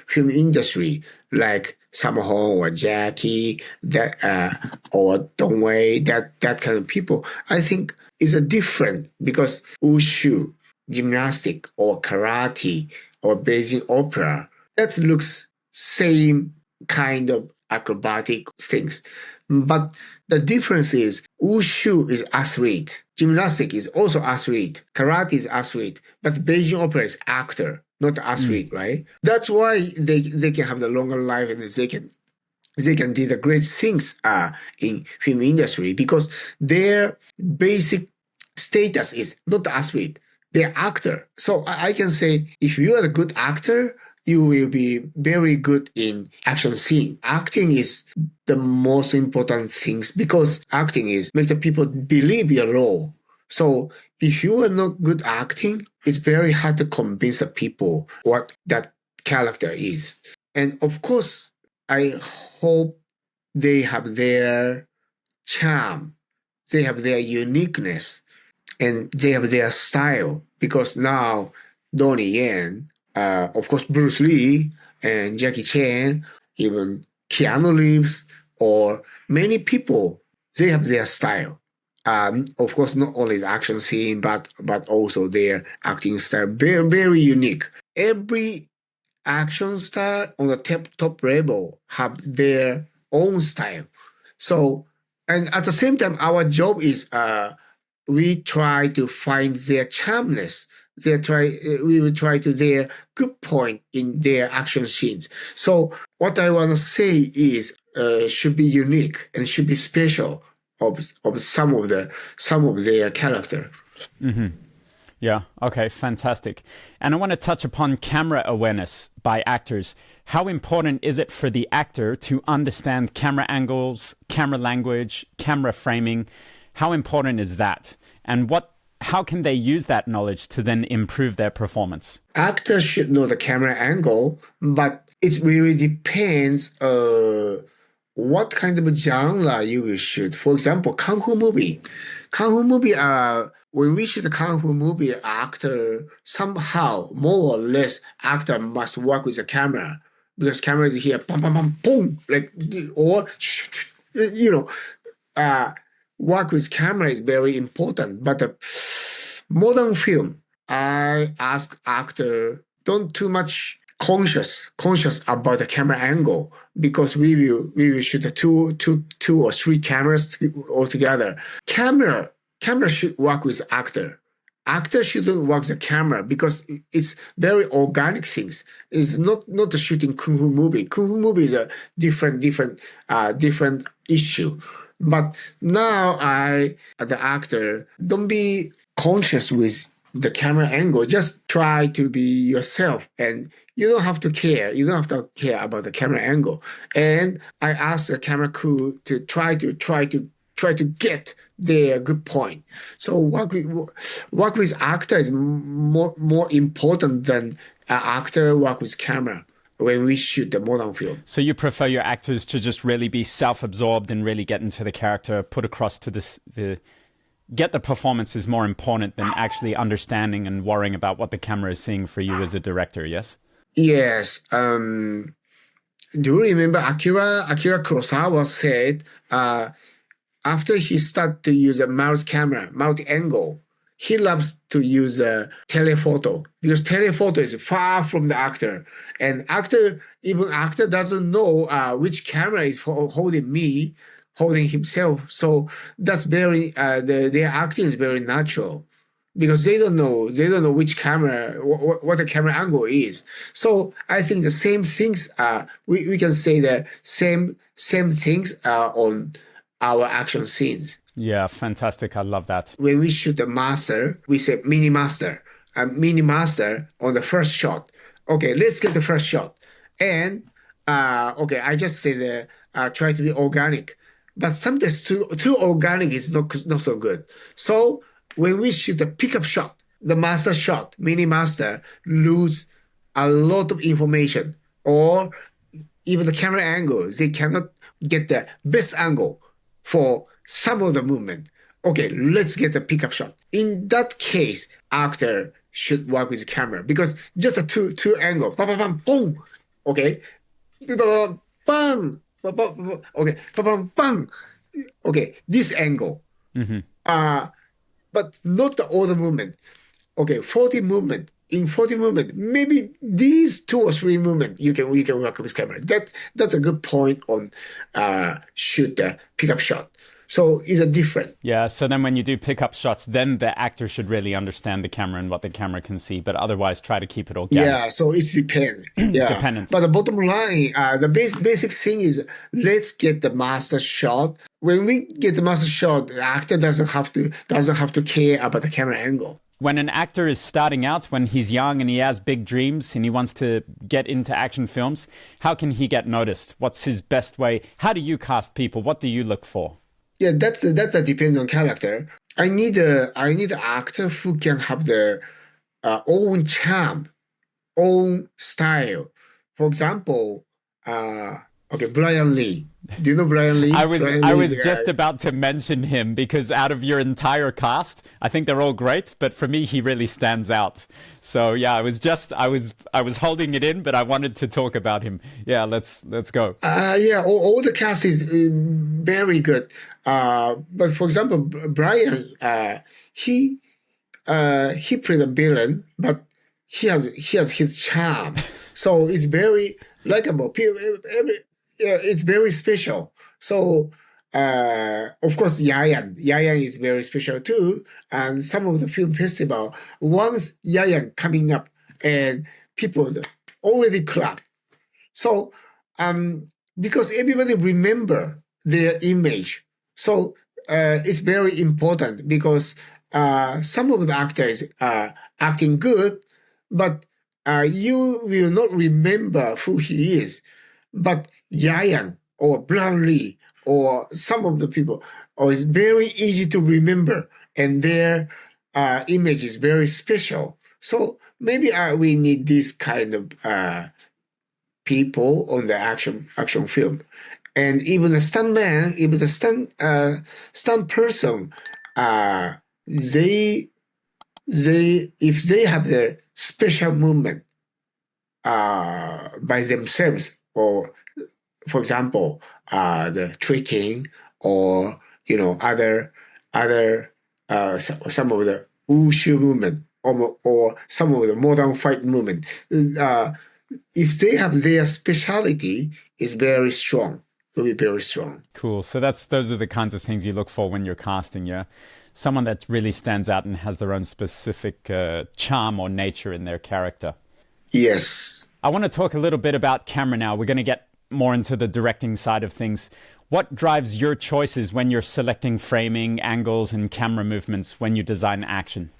Speaker 1: film industry like Sammo or Jackie or Dongwei, that kind of people? I think is a different because wushu, gymnastic or karate or Beijing opera, that looks same kind of acrobatic things. But the difference is wushu is athlete, gymnastic is also athlete, karate is athlete, but Beijing opera is actor, not athlete, right? That's why they can have the longer life and they can do the great things in film industry because their basic status is not athlete. They're actor. So I can say if you are a good actor, you will be very good in action scene. Acting is the most important things because acting is make the people believe your role. So if you are not good acting, it's very hard to convince the people what that character is. And of course, I hope they have their charm, they have their uniqueness, and they have their style because now Donnie Yen, of course Bruce Lee and Jackie Chan, even Keanu Reeves, or many people, they have their style. Of course, not only the action scene, but also their acting style, very very unique. Every action star on the top level have their own style. So, and at the same time, our job is we try to find their charmness, we will try to their good point in their action scenes. So what I want to say is should be unique and should be special of some of their character.
Speaker 2: Yeah. Okay. Fantastic. And I want to touch upon camera awareness by actors. How important is it for the actor to understand camera angles, camera language, camera framing? How important is that? And how can they use that knowledge to then improve their performance?
Speaker 1: Actors should know the camera angle, but it really depends what kind of genre you will shoot. For example, Kung Fu movie. When we shoot a Kung Fu movie, actor somehow, more or less, actor must work with the camera because camera is here, pam, pam, pam, boom, like, or, work with camera is very important. But modern film, I ask actor, don't too much conscious about the camera angle because we will shoot two or three cameras all together. Camera should work with actor. Actor shouldn't work the camera because it's very organic things. It's not the shooting Kung Fu movie. Kung Fu movie is a different issue. But now the actor, don't be conscious with the camera angle. Just try to be yourself, and you don't have to care. You don't have to care about the camera angle. And I asked the camera crew to try to get their good point. So work with actor is more important than actor work with camera when we shoot the modern film.
Speaker 2: So you prefer your actors to just really be self-absorbed and really get into the character, put across to get the performance is more important than actually understanding and worrying about what the camera is seeing for you as a director, yes?
Speaker 1: Yes. Do you remember Akira Kurosawa said after he started to use a multi-angle, he loves to use a telephoto because telephoto is far from the actor. And actor doesn't know which camera is holding himself. So that's very, their acting is very natural because they don't know which camera, what the camera angle is. So I think the same things, we can say the same things on our action scenes.
Speaker 2: Yeah, fantastic. I love that.
Speaker 1: When we shoot the master, we say mini master. A mini master on the first shot. Okay, let's get the first shot. And I just say try to be organic. But sometimes too organic is not so good. So when we shoot the pickup shot, the master shot, mini master lose a lot of information, or even the camera angles, they cannot get the best angle for some of the movement. Okay, let's get the pickup shot. In that case, actor should work with the camera because just a two angle, bam, bam, bam, boom. Okay, bam, bam, okay, bam, bam. Okay, this angle. But not all the movement. Okay, 40 movement. In 40 movement, maybe these 2 or 3 movement we can work with camera. That's a good point on shoot the pickup shot. So it's a different.
Speaker 2: Yeah, so then when you do pickup shots, then the actor should really understand the camera and what the camera can see, but otherwise try to keep it organic.
Speaker 1: Yeah, so it depends. Yeah.
Speaker 2: Dependent.
Speaker 1: But the bottom line, the basic thing is let's get the master shot. When we get the master shot, the actor doesn't have to care about the camera angle.
Speaker 2: When an actor is starting out, when he's young and he has big dreams and he wants to get into action films, how can he get noticed? What's his best way? How do you cast people? What do you look for?
Speaker 1: Yeah, that's a depends on character. I need an actor who can have their own charm, own style. For example, Brian Lee. Do you know Brian Lee?
Speaker 2: I was just about to mention him because out of your entire cast, I think they're all great, but for me, he really stands out. So yeah, I was holding it in, but I wanted to talk about him. Yeah, let's go.
Speaker 1: All the cast is very good. But for example, Brian, he played a villain, but he has his charm. So it's very likable. It's very special. So of course, Yayan. Yayan is very special too. And some of the film festival, once Yayan coming up and people already clap. So, because everybody remember their image. So, it's very important because some of the actors are acting good, but you will not remember who he is. But Yayan or Bradley or some of the people, it's very easy to remember, and their image is very special. So maybe we need this kind of people on the action film, and even the stuntman, even the stunt person, uh, they if they have their special movement by themselves, or for example, the tricking, or other some of the wushu movement, or some of the modern fight movement. Uh, if they have their specialty, is very strong. Will be very strong.
Speaker 2: Cool. So those are the kinds of things you look for when you're casting, yeah? Someone that really stands out and has their own specific charm or nature in their character.
Speaker 1: Yes.
Speaker 2: I want to talk a little bit about camera now. We're going to get more into the directing side of things. What drives your choices when you're selecting framing, angles, and camera movements when you design action?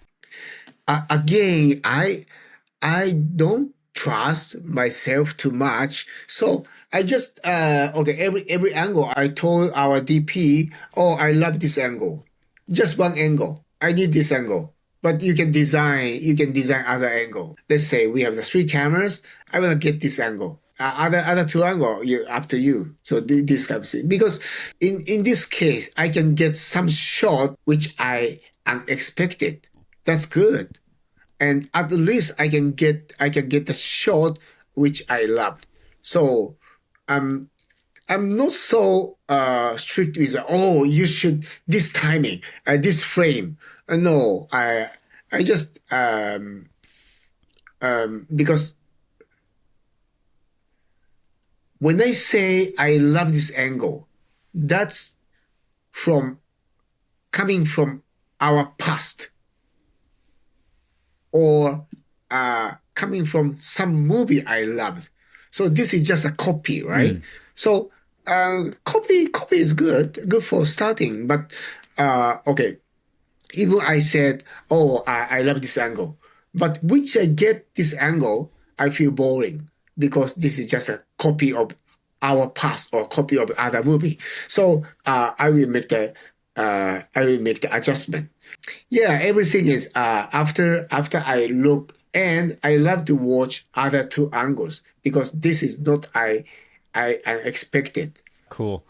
Speaker 1: Again, I don't trust myself too much, so I just okay, every angle I told our DP, oh, I love this angle, just one angle, I need this angle, but you can design other angle. Let's say we have the three cameras, I want to get this angle, other two angle, up to you. So this kind of thing, because in this case I can get some shot which I unexpected. That's good, and at least I can get the shot which I love. So I'm not so strict with, oh, you should this timing, this frame. No, I just because when I say I love this angle, that's coming from our past, or coming from some movie I loved. So this is just a copy, right? So copy is good for starting. But okay, even I said, oh, I love this angle, but which I get this angle, I feel boring because this is just a copy of our past or copy of other movie. So I will make the adjustment. Yeah, everything is after I look, and I love to watch other two angles because this is not I expected.
Speaker 2: Cool.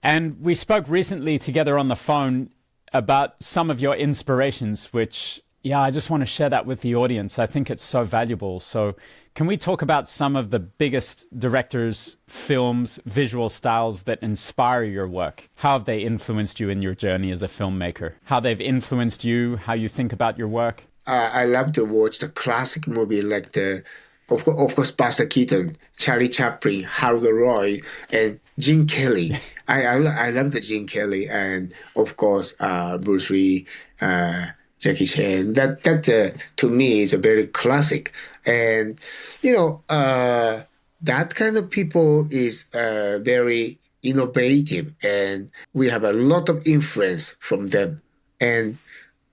Speaker 2: And we spoke recently together on the phone about some of your inspirations, which, yeah, I just want to share that with the audience. I think it's so valuable. So can we talk about some of the biggest directors, films, visual styles that inspire your work? How have they influenced you in your journey as a filmmaker? How they've influenced you, how you think about your work?
Speaker 1: I love to watch the classic movie like of course, Buster Keaton, Charlie Chaplin, Harold Roy, and Gene Kelly. I love the Gene Kelly, and of course, Bruce Lee, Jackie Chan. That to me is a very classic, and that kind of people is very innovative, and we have a lot of influence from them, and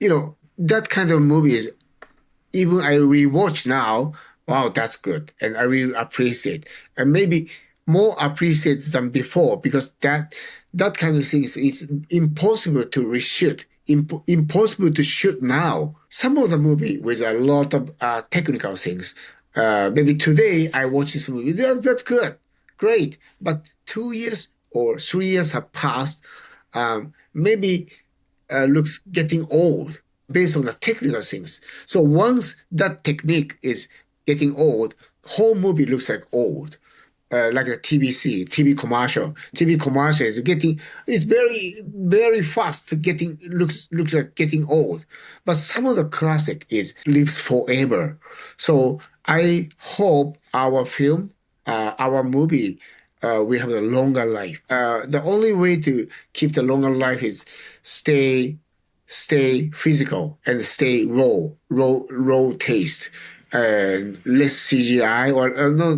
Speaker 1: that kind of movies. Even I rewatch now, wow, that's good. And I really appreciate. And maybe more appreciate than before, because that kind of things is impossible to reshoot, impossible to shoot now. Some of the movie with a lot of technical things. Maybe today I watch this movie. That's good. Great. But 2 years or 3 years have passed. Maybe looks getting old based on the technical things. So once that technique is getting old, whole movie looks like old, like a TVC, TV commercial. TV commercial is it's very, very fast looks like getting old. But some of the classic lives forever. So I hope our film, our movie we have a longer life. The only way to keep the longer life is stay physical and stay raw taste, and less CGI or no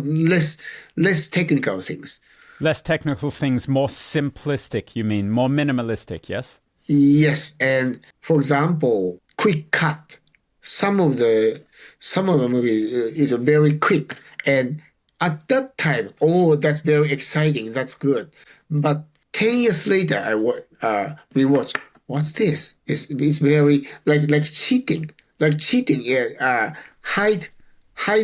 Speaker 1: less technical things.
Speaker 2: Less technical things, more simplistic, you mean, more minimalistic, yes?
Speaker 1: Yes, and for example, quick cut. Some of the movies is very quick, and at that time, oh, that's very exciting. That's good. But 10 years later, rewatch. What's this? It's very like cheating, like cheating. Yeah, hide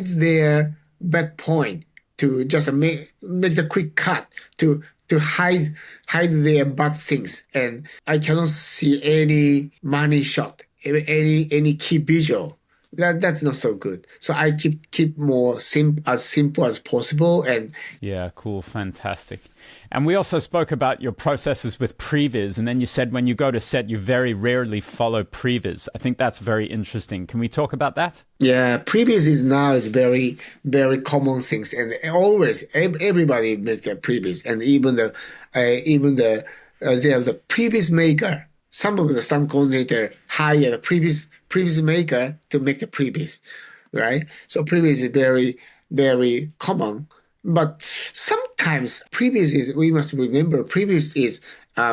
Speaker 1: their bad point to just make the quick cut to hide their bad things, and I cannot see any money shot, any key visual. That's not so good. So I keep more as simple as possible. And
Speaker 2: Yeah, cool, fantastic. And we also spoke about your processes with Pre-Vis, and then you said when you go to set, you very rarely follow Pre-Vis. I think that's very interesting. Can we talk about that?
Speaker 1: yeah, previous is very very common things, and always everybody make the previous, and even the they have the previous maker. Some of the stunt coordinator hire the previous maker to make the previous, right? So previous is very very common, but sometimes previous is, we must remember, previous is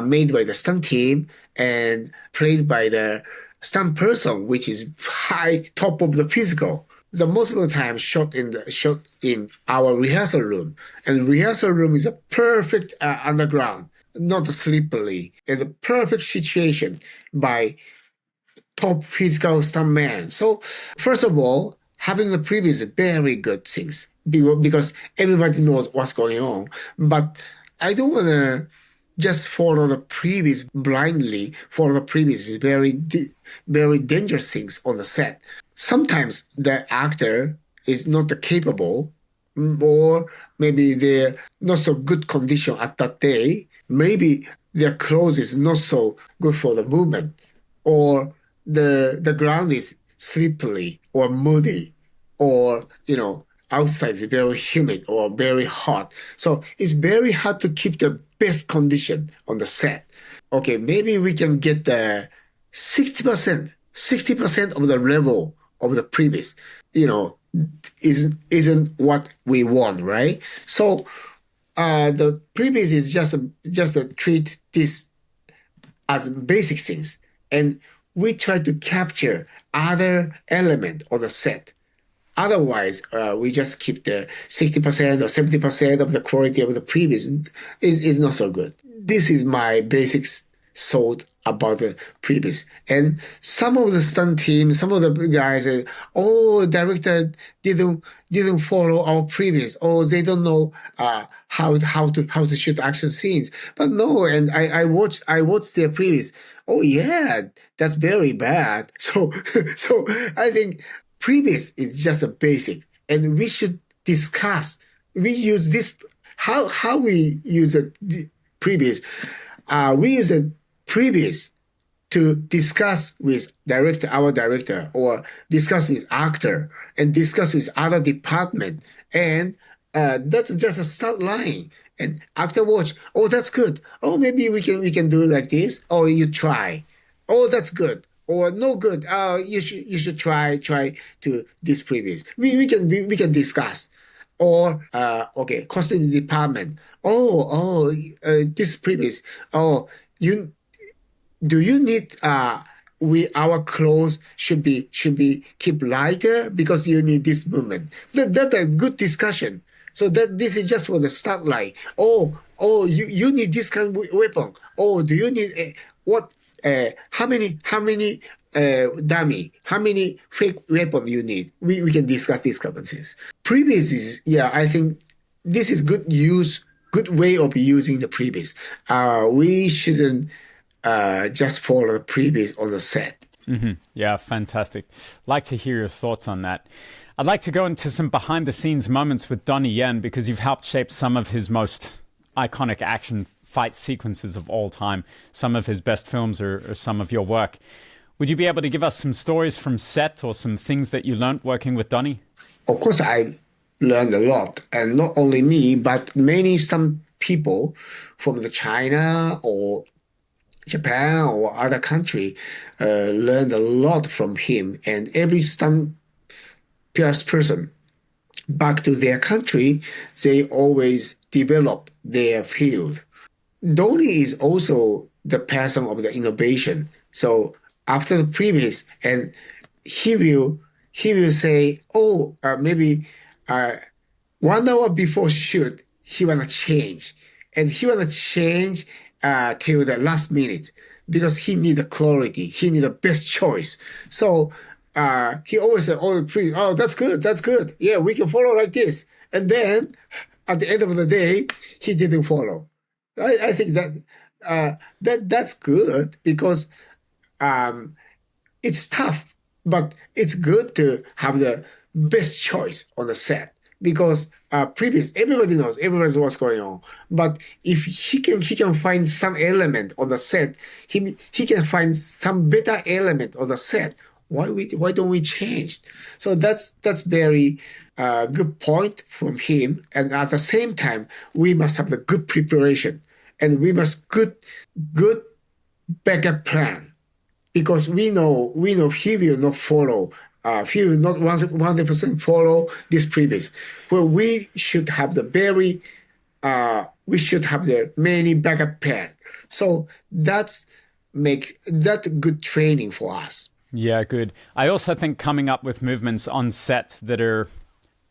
Speaker 1: made by the stunt team and played by the stunt person, which is high top of the physical. The most of the time shot in our rehearsal room, and rehearsal room is a perfect underground, not slippery, and the perfect situation by top physical stuntman. So first of all, having the previous is very good things because everybody knows what's going on. But I don't want to just follow the previous blindly. Follow the previous is very dangerous things on the set. Sometimes the actor is not capable, or maybe they're not so good condition at that day. Maybe their clothes is not so good for the movement, or the ground is slippery or muddy, or outside is very humid or very hot. So it's very hard to keep the best condition on the set. Okay, maybe we can get the 60% of the level of the previous, isn't what we want, right? So the previous is just a treat this as basic things, and we try to capture other element of the set. Otherwise, we just keep the 60% or 70% of the quality of the previous is not so good. This is my basics thought about the previous. And some of the stunt team, some of the guys say, "Oh, director didn't follow our previous. Oh, they don't know how to shoot action scenes." But no, and I watched their previous. Oh yeah, that's very bad. So I think previous is just a basic, and we should discuss. We use this how we use the previous. We use a previous to discuss with our director, or discuss with actor, and discuss with other department, and that's just a start line. And actor watch, oh, that's good. Oh, maybe we can do like this. Oh, you try. Oh, that's good. Or no good. You should try to this previous. We can discuss. Or okay, costume department. This previous. Oh, do you need our clothes should be keep lighter because you need this movement. That's a good discussion. So this is just for the start line. You need this kind of weapon. Oh, do you need what? How many dummy? How many fake weapon you need? We can discuss these kind of things. Previous is, yeah, I think this is good way of using the previous. We shouldn't just follow the previous on the set.
Speaker 2: Mm-hmm. Yeah, fantastic. Like to hear your thoughts on that. I'd like to go into some behind-the-scenes moments with Donnie Yen, because you've helped shape some of his most iconic action fight sequences of all time. Some of his best films are some of your work. Would you be able to give us some stories from set, or some things that you learned working with Donnie?
Speaker 1: Of course, I learned a lot, and not only me, but some people from the China or Japan or other country learned a lot from him. And every stunt person back to their country, they always develop their field. Donnie is also the person of the innovation. So after the previous, and he will say, oh, maybe 1 hour before shoot, he wanna change, and he wanna change till the last minute because he need the quality, he need the best choice. So he always said, "Oh, that's good, that's good. Yeah, we can follow like this." And then at the end of the day, he didn't follow. I think that's good because it's tough, but it's good to have the best choice on the set because everybody knows what's going on. But if he can find some element on the set, he can find some better element on the set. Why don't we change? So that's very good point from him. And at the same time, we must have the good preparation, and we must good backup plan, because we know he will not follow. He will not 100% follow this previous. Well, we should have the many backup plan. So that good training for us.
Speaker 2: Yeah, good. I also think coming up with movements on set that are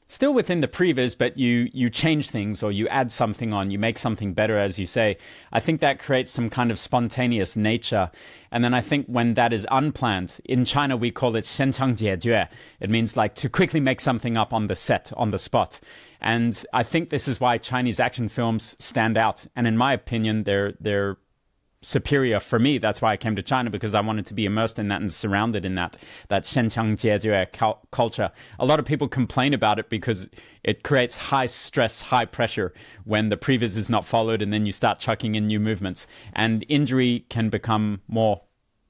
Speaker 2: still within the previs, but you change things or you add something on, you make something better, as you say. I think that creates some kind of spontaneous nature. And then I think when that is unplanned, in China we call it Sentung. It means like to quickly make something up on the set, on the spot. And I think this is why Chinese action films stand out. And in my opinion, they're superior for me. That's why I came to China, because I wanted to be immersed in that and surrounded in that Sentung culture. A lot of people complain about it because it creates high stress, high pressure when the previs is not followed, and then you start chucking in new movements, and injury can become more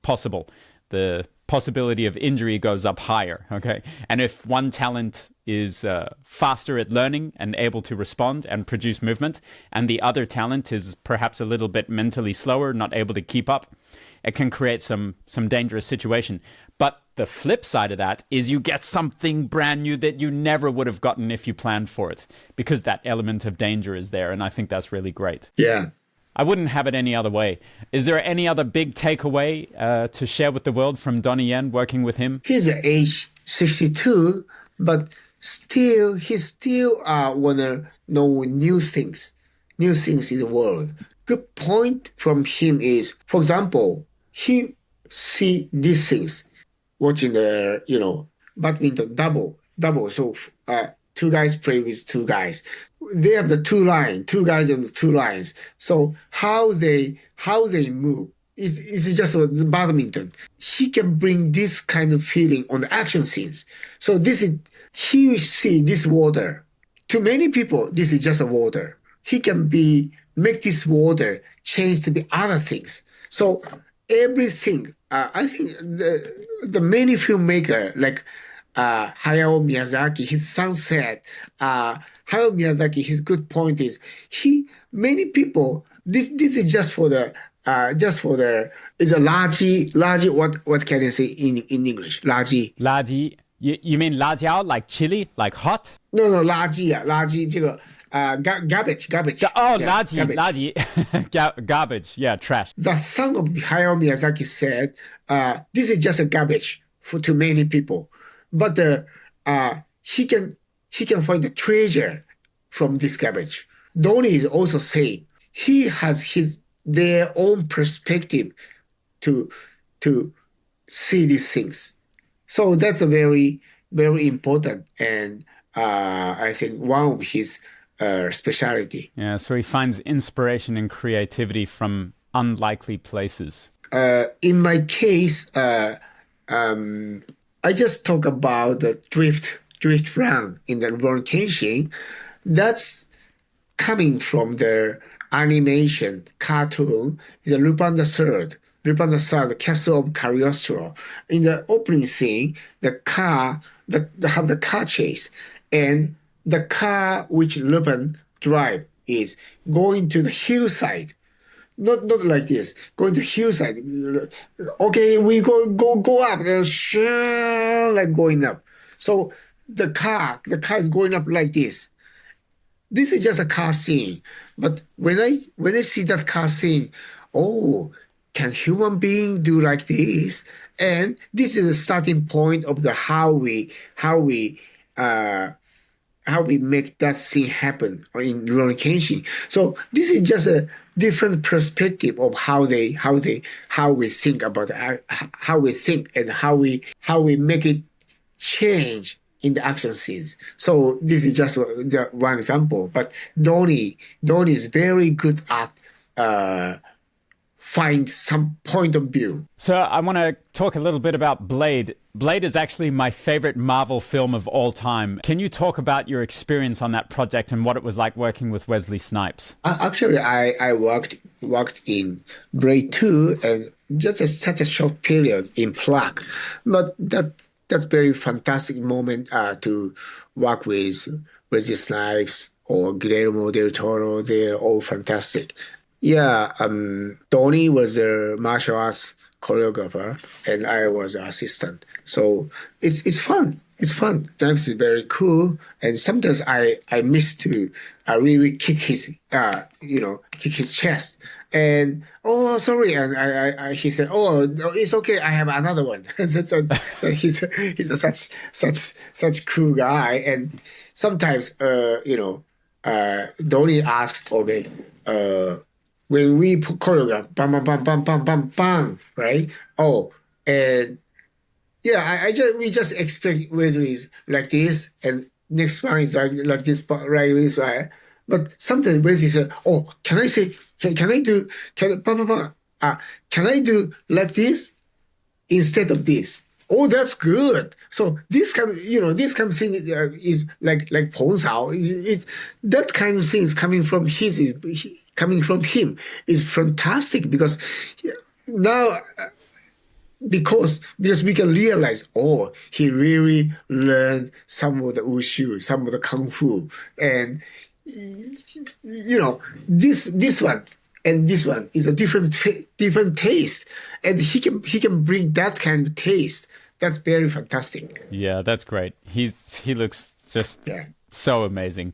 Speaker 2: possible. The possibility of injury goes up higher, okay? And if one talent is faster at learning and able to respond and produce movement, and the other talent is perhaps a little bit mentally slower, not able to keep up, it can create some dangerous situation. But the flip side of that is you get something brand new that you never would have gotten if you planned for it, because that element of danger is there, and I think that's really great.
Speaker 1: Yeah.
Speaker 2: I wouldn't have it any other way. Is there any other big takeaway to share with the world from Donnie Yen working with him?
Speaker 1: He's age 62, but he still wanna know new things in the world. Good point from him is, for example, he see these things watching the badminton double. So two guys play with two guys. They have the two guys and the two lines. So how they move is just a badminton. He can bring this kind of feeling on the action scenes. So he see this water. To many people, this is just a water. He can make this water change to be other things. So everything. I think the many filmmaker like Hayao Miyazaki, his son said, Hayao Miyazaki, his good point is many people, this is just for the it's a largy, what can I say in English? Largy.
Speaker 2: You mean 辣椒, like chili, like hot?
Speaker 1: No, 垃圾 这个garbage.
Speaker 2: Oh,
Speaker 1: yeah,
Speaker 2: 垃圾 garbage, yeah, trash.
Speaker 1: The son of Hayao Miyazaki said, this is just a garbage to many people. But he can find the treasure from this garbage. Donnie is also saying he has their own perspective to see these things. So that's a very, very important, and I think one of his specialty.
Speaker 2: Yeah, so he finds inspiration and creativity from unlikely places.
Speaker 1: In my case, I just talk about the drift run in the Rurouni Kenshin. That's coming from the animation cartoon. The Lupin the Third, the Castle of Cagliostro. In the opening scene, have the car chase, and the car which Lupin drive is going to the hillside. Not like this. Going to hillside. Okay, we go up. Like going up. So the car is going up like this. This is just a car scene. But when I see that car scene, oh, can human being do like this? And this is the starting point of the how we make that scene happen in Rurouni Kenshin. So this is just a different perspective of how we think about how we think and how we make it change in the action scenes. So this is just one example. But Donnie is very good at find some point of view.
Speaker 2: So I want to talk a little bit about Blade. Blade is actually my favorite Marvel film of all time. Can you talk about your experience on that project and what it was like working with Wesley Snipes?
Speaker 1: Actually, I worked in Blade 2 and just such a short period in Plaque. But that's very fantastic moment to work with Wesley Snipes or Guillermo del Toro. They're all fantastic. Yeah, Donnie was a martial arts choreographer, and I was an assistant. So it's fun. It's fun. Sometimes it's very cool, and sometimes I miss to really kick his kick his chest. And oh, sorry, and he said, oh, no, it's okay. I have another one. He's a such cool guy, and sometimes Donnie asked, okay. When we choreograph, bam, bam, bam, bam, bam, bam, bam, right? Oh, and yeah, we just expect Wesley's like this, and next one is like this, right? This way. But sometimes Wesley said, "Oh, can I say? Can I do? Bam, bam, bam, can I do like this instead of this?" Oh, that's good. So this kind of thing is like Pong that kind of thing is coming from him is fantastic because now because we can realize, oh, he really learned some of the wushu, some of the kung fu, and this one and this one is a different taste, and he can bring that kind of taste. That's very fantastic.
Speaker 2: Yeah, that's great. He looks just so amazing.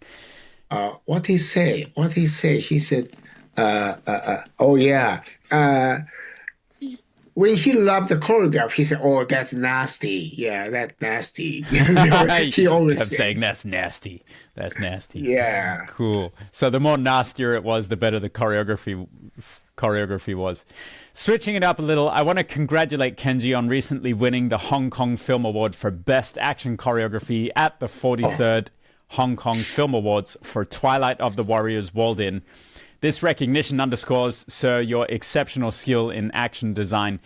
Speaker 1: What he say? He said, oh yeah. When he loved the choreograph, he said, "Oh, that's nasty. Yeah, that's nasty." He always
Speaker 2: kept saying, "That's nasty. That's nasty."
Speaker 1: Yeah.
Speaker 2: Cool. So the more nastier it was, the better the choreography was. Switching it up a little, I want to congratulate Kenji on recently winning the Hong Kong Film Award for Best Action Choreography at the 43rd Hong Kong Film Awards for Twilight of the Warriors Walled In. This recognition underscores, sir, your exceptional skill in action design.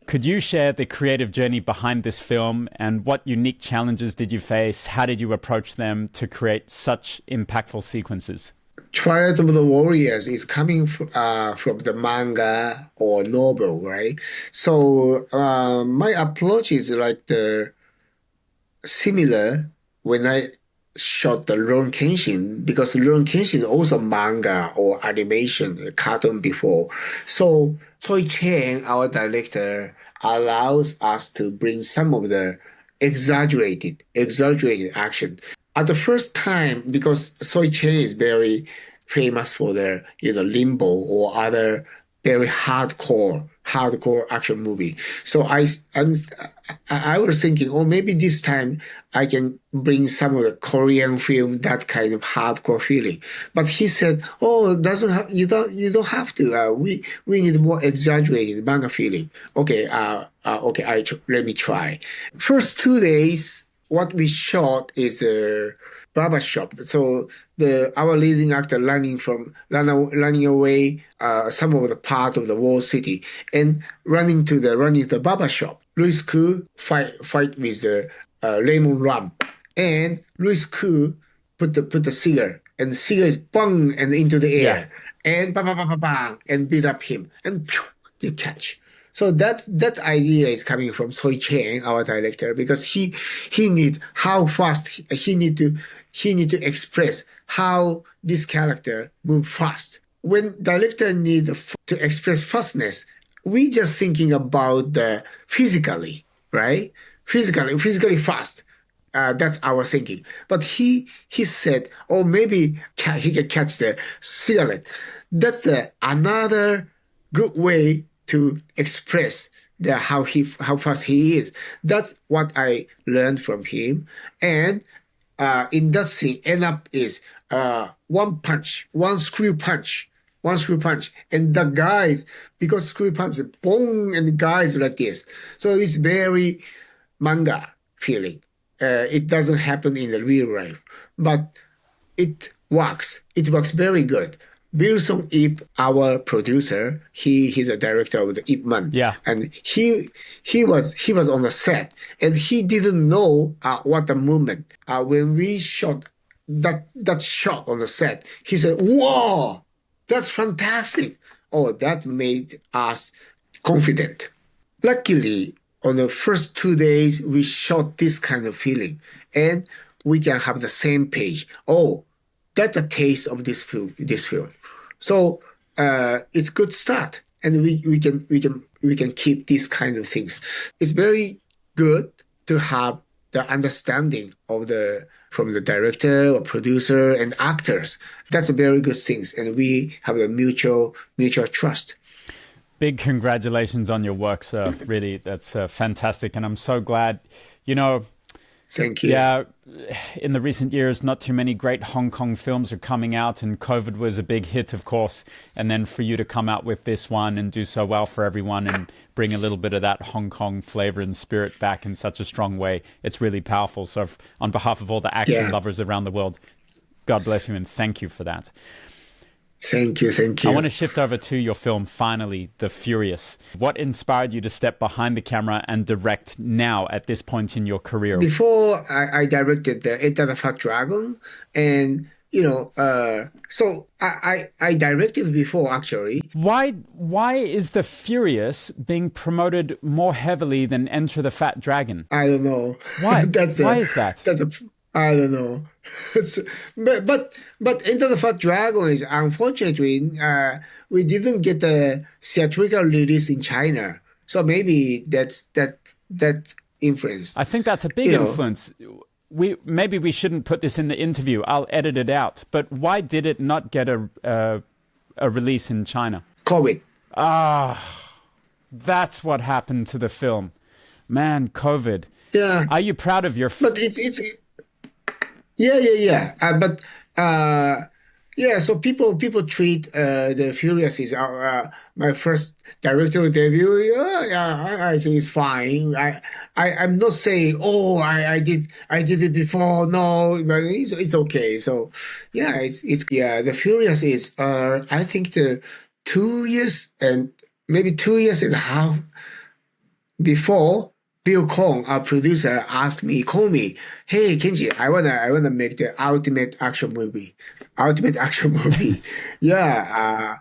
Speaker 2: Could you share the creative journey behind this film and what unique challenges did you face? How did you approach them to create such impactful sequences?
Speaker 1: Twilight of the Warriors is coming from the manga or novel, right? So my approach is like the similar when I shot the Rurouni Kenshin, because Rurouni Kenshin is also manga or animation, cartoon before. So Choi Chang, our director, allows us to bring some of the exaggerated action. At the first time, because Choi Chang is very famous for their Limbo or other very hardcore action movie. So I was thinking, oh, maybe this time I can bring some of the Korean film, that kind of hardcore feeling. But he said, oh, you don't have to. We need more exaggerated manga feeling. Okay, let me try. First 2 days, what we shot is a barber shop. So our leading actor running away some of the part of the wall city and running to the barber shop. Louis Koo fight with the Raymond Ram, and Louis Koo put the cigar, and the cigar is bang and into the air, and bang bang bang bang bang and beat up him, and phew, you catch. So that idea is coming from Soi Chang, our director, because he need how fast he need to express how this character move fast. When director need to express fastness, we just thinking about the physically, right? Physically fast. That's our thinking. But he said, oh, maybe he can catch the cigarette. That's another good way to express how fast he is. That's what I learned from him. And in that scene, end up is one punch, one screw punch, and the guys, because screw punch, boom, and the guys like this. So it's very manga feeling. It doesn't happen in the real life, but it works. It works very good. Bill Song Ip, our producer, he's a director of the Ip Man.
Speaker 2: Yeah.
Speaker 1: And he was on the set, and he didn't know what the movement. When we shot that shot on the set, he said, "Whoa, that's fantastic!" Oh, that made us confident. Luckily, on the first 2 days, we shot this kind of feeling, and we can have the same page. Oh, that's a taste of this film. So it's good start, and we can keep these kind of things. It's very good to have the understanding of from the director or producer and actors. That's a very good things, and we have a mutual trust.
Speaker 2: Big congratulations on your work, sir. Really, that's fantastic, and I'm so glad.
Speaker 1: Thank you.
Speaker 2: Yeah, in the recent years, not too many great Hong Kong films are coming out, and COVID was a big hit, of course. And then for you to come out with this one and do so well for everyone and bring a little bit of that Hong Kong flavor and spirit back in such a strong way, it's really powerful. So on behalf of all the action lovers around the world, God bless you and thank you for that.
Speaker 1: Thank you.
Speaker 2: I want to shift over to your film, finally, The Furious. What inspired you to step behind the camera and direct now at this point in your career?
Speaker 1: Before I directed the Enter the Fat Dragon, and so I directed before actually.
Speaker 2: Why is The Furious being promoted more heavily than Enter the Fat Dragon?
Speaker 1: I don't know.
Speaker 2: Why? Why is that?
Speaker 1: I don't know. But Enter the Fat Dragon is unfortunately we didn't get the theatrical release in China, so maybe that's that influence.
Speaker 2: I think that's a big influence. Maybe we shouldn't put this in the interview. I'll edit it out. But why did it not get a release in China?
Speaker 1: COVID.
Speaker 2: That's what happened to the film. Man, COVID.
Speaker 1: Yeah.
Speaker 2: Are you proud of your?
Speaker 1: But it's. Yeah. So people treat The Furious is my first directorial debut. I think it's fine. I'm not saying I did it before. No, but it's okay. So it's The Furious is I think the 2 years and maybe 2 years and a half before. Bill Kong, our producer, called me, "Hey Kenji, I wanna make the ultimate action movie. Yeah,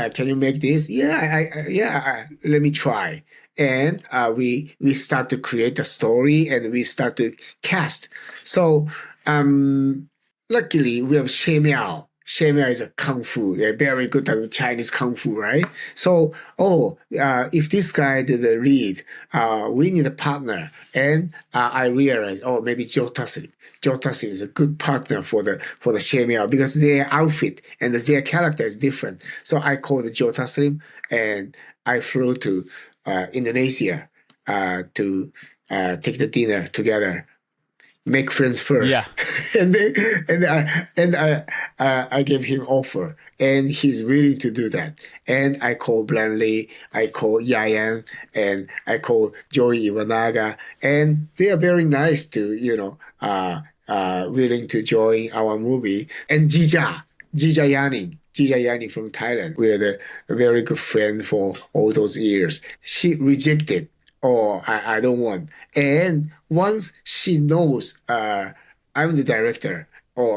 Speaker 1: can you make this? Let me try." And we start to create the story and we start to cast. So luckily we have Xie Miao. Xie Miao is a kung fu, very good at Chinese kung fu, right? So, if this guy did the lead, we need a partner. And I realized, maybe Joe Taslim. Joe Taslim is a good partner for the Xie Miao because their outfit and their character is different. So I called Joe Taslim and I flew to Indonesia to take the dinner together. Make friends first.
Speaker 2: Yeah.
Speaker 1: and I gave him offer, and he's willing to do that. And I call Blanley, I call Yayan, and I call Joey Iwanaga, and they are very nice to willing to join our movie. And Jija Yani from Thailand. We had a very good friend for all those years. She rejected. I don't want. And once she knows I'm the director,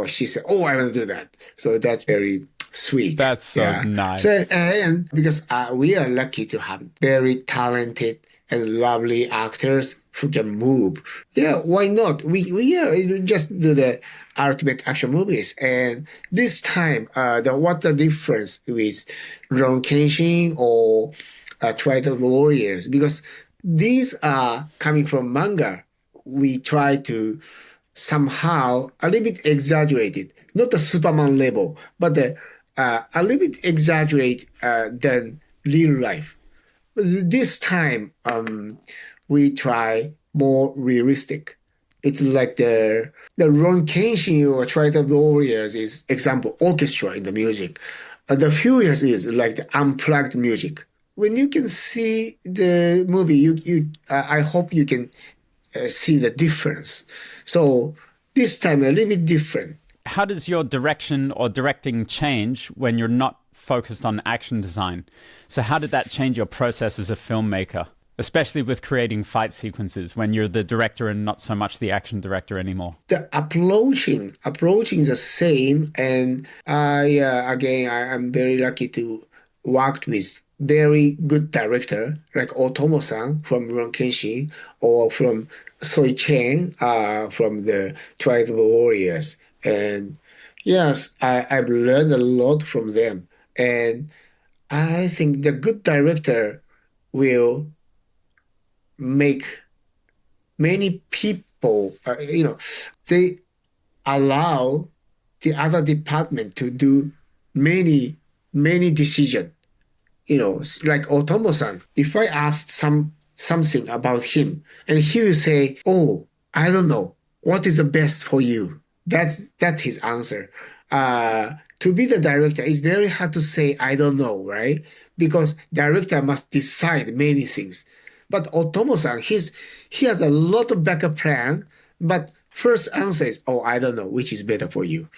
Speaker 1: she said, I want to do that. So that's very Sweet.
Speaker 2: That's so nice.
Speaker 1: So, and because we are lucky to have very talented and lovely actors who can move. Yeah, why not? We just do the ultimate action movies. And this time, what the difference with Rurouni Kenshin or Twilight Warriors? Because these are coming from manga. We try to somehow a little bit exaggerated, not the Superman level, but a little bit exaggerate than real life. This time, we try more realistic. It's like the Ron Kenshin or Twilight Warriors is example orchestra in the music. The Furious is like the unplugged music. When you can see the movie, I hope you can see the difference. So this time a little bit different.
Speaker 2: How does your direction or directing change when you're not focused on action design? So how did that change your process as a filmmaker, especially with creating fight sequences when you're the director and not so much the action director anymore?
Speaker 1: The approaching is the same, and I'm very lucky to work with very good director like Otomo-san from Rurouni Kenshin or from Soi Chen from the Twilight Warriors. And yes, I've learned a lot from them. And I think the good director will make many people, they allow the other department to do many decisions. Like Otomo-san, if I asked something about him, and he will say, "Oh, I don't know. What is the best for you?" That's his answer. To be the director, it's very hard to say, "I don't know," right? Because director must decide many things. But Otomo-san, he has a lot of backup plan, but first answer is, "Oh, I don't know, which is better for you."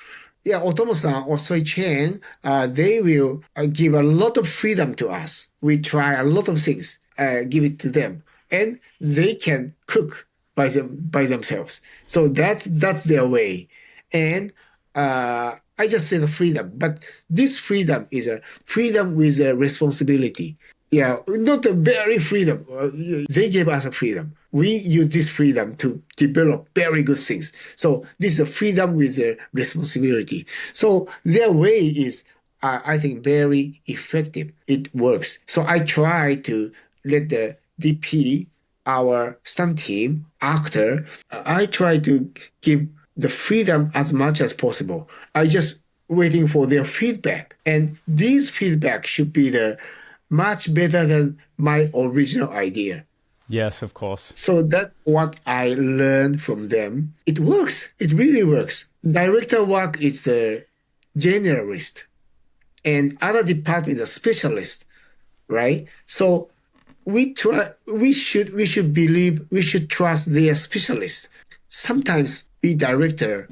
Speaker 1: Yeah, Otomo-san or Soi Chen, they will give a lot of freedom to us. We try a lot of things, give it to them, and they can cook by themselves. So that's their way. And I just say the freedom, but this freedom is a freedom with a responsibility. Yeah, not a very freedom. They gave us a freedom. We use this freedom to develop very good things. So this is a freedom with a responsibility. So their way is, I think, very effective. It works. So I try to let the DP, our stunt team, actor, I try to give the freedom as much as possible. I just waiting for their feedback. And these feedback should be the much better than my original idea.
Speaker 2: Yes, of course.
Speaker 1: So that's what I learned from them. It works. It really works. Director work is the generalist, and other department is a specialist, right? So we should believe, we should trust their specialist. Sometimes be director,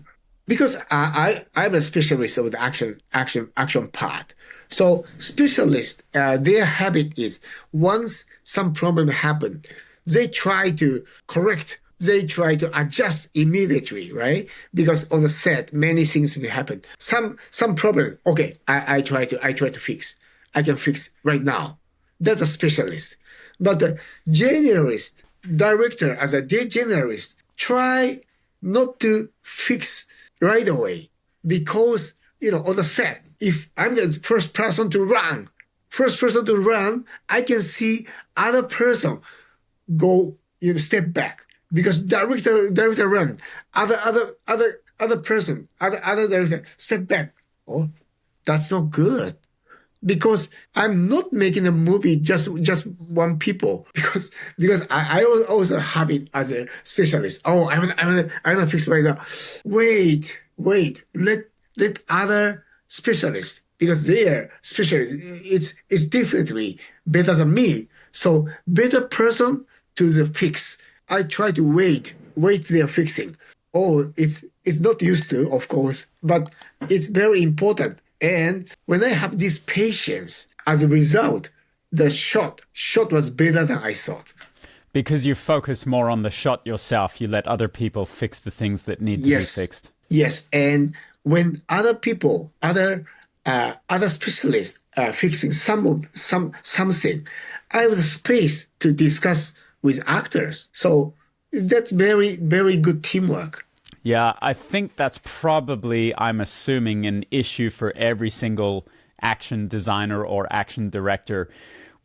Speaker 1: because I'm a specialist of the action part. So specialists, their habit is once some problem happen, they try to correct, they try to adjust immediately, right? Because on the set, many things will happen. Some problem, okay, I try to fix. I can fix right now. That's a specialist. But the generalist, director as a generalist, try not to fix right away because, on the set, if I'm the first person to run, I can see other person go, step back because director run, other person, other director step back. Oh, that's not good. Because I'm not making a movie just one people because I also have it as a specialist. Oh, I'm gonna fix right now. Wait, let other specialists, because their specialists it's differently better than me. So better person to the fix. I try to wait their fixing. Oh, it's not used to, of course, but it's very important. And when I have this patience, as a result, the shot was better than I thought.
Speaker 2: Because you focus more on the shot yourself, you let other people fix the things that need to be fixed.
Speaker 1: Yes, and when other people, other other specialists fixing something. I have the space to discuss with actors. So that's very, very good teamwork.
Speaker 2: Yeah, I think that's probably, I'm assuming, an issue for every single action designer or action director.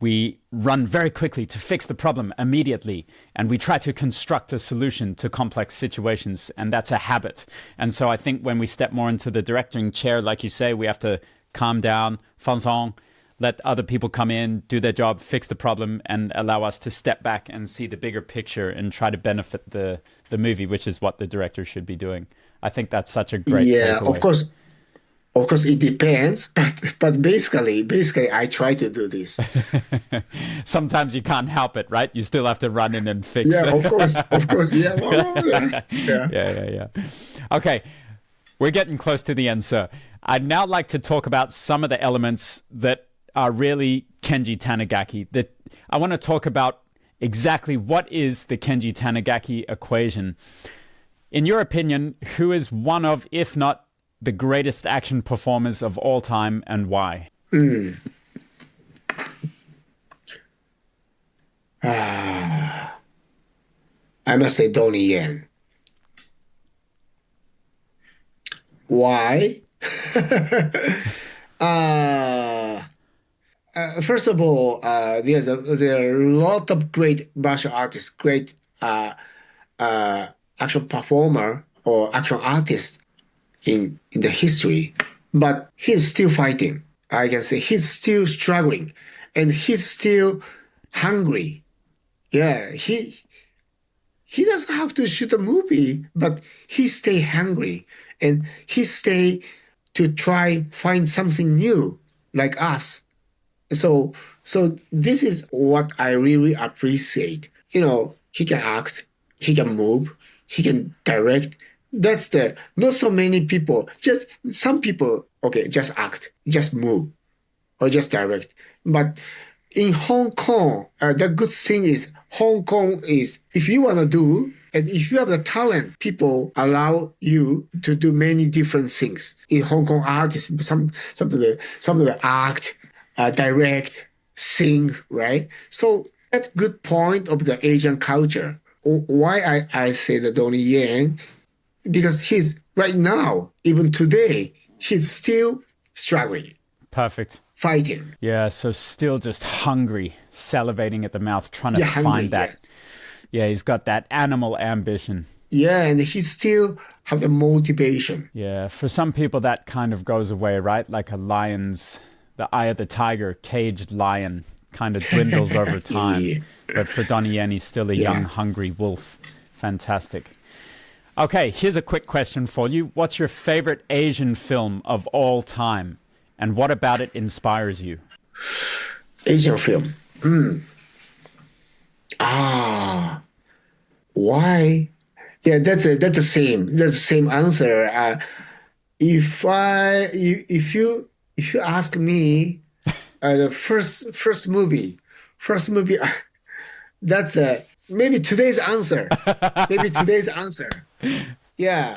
Speaker 2: We run very quickly to fix the problem immediately, and we try to construct a solution to complex situations, and that's a habit. And so I think when we step more into the directing chair, like you say, we have to calm down, façon, let other people come in, do their job, fix the problem, and allow us to step back and see the bigger picture and try to benefit the movie, which is what the director should be doing. I think that's such a great
Speaker 1: Yeah,
Speaker 2: takeaway.
Speaker 1: of course, it depends, but basically, I try to do this.
Speaker 2: Sometimes you can't help it, right? You still have to run in and fix
Speaker 1: Yeah,
Speaker 2: it.
Speaker 1: of course, yeah, yeah.
Speaker 2: Yeah. Okay, we're getting close to the end, sir. I'd now like to talk about some of the elements that are really Kenji Tanigaki. That I want to talk about exactly what is the Kenji Tanigaki equation. In your opinion, who is one of, if not the greatest action performers of all time, and why?
Speaker 1: I must say Donnie Yen. Why? First of all, there are a lot of great martial artists, great action performer or action artists in the history, but he's still fighting. I can say he's still struggling, and he's still hungry. Yeah, he doesn't have to shoot a movie, but he stay hungry and he stay to try find something new like us. So this is what I really appreciate. He can act, he can move, he can direct. That's not so many people, just some people, okay, just act, just move, or just direct. But in Hong Kong, the good thing is Hong Kong is, if you want to do, and if you have the talent, people allow you to do many different things. In Hong Kong artists, some of the act, direct, sing, right? So that's good point of the Asian culture. Why I say the Donnie Yen, because he's right now, even today, he's still struggling.
Speaker 2: Perfect.
Speaker 1: Fighting.
Speaker 2: Yeah, so still just hungry, salivating at the mouth, trying to find that. Yeah, he's got that animal ambition.
Speaker 1: Yeah, and he still have the motivation.
Speaker 2: Yeah, for some people that kind of goes away, right? Like a lion's, the eye of the tiger, caged lion, kind of dwindles over time.
Speaker 1: Yeah.
Speaker 2: But for Donnie Yen, he's still a young, hungry wolf. Fantastic. Okay, here's a quick question for you. What's your favorite Asian film of all time? And what about it inspires you?
Speaker 1: Asian film. Why? Yeah, that's the same. That's the same answer. If you ask me, the first movie, that's maybe today's answer. Maybe today's answer. Yeah,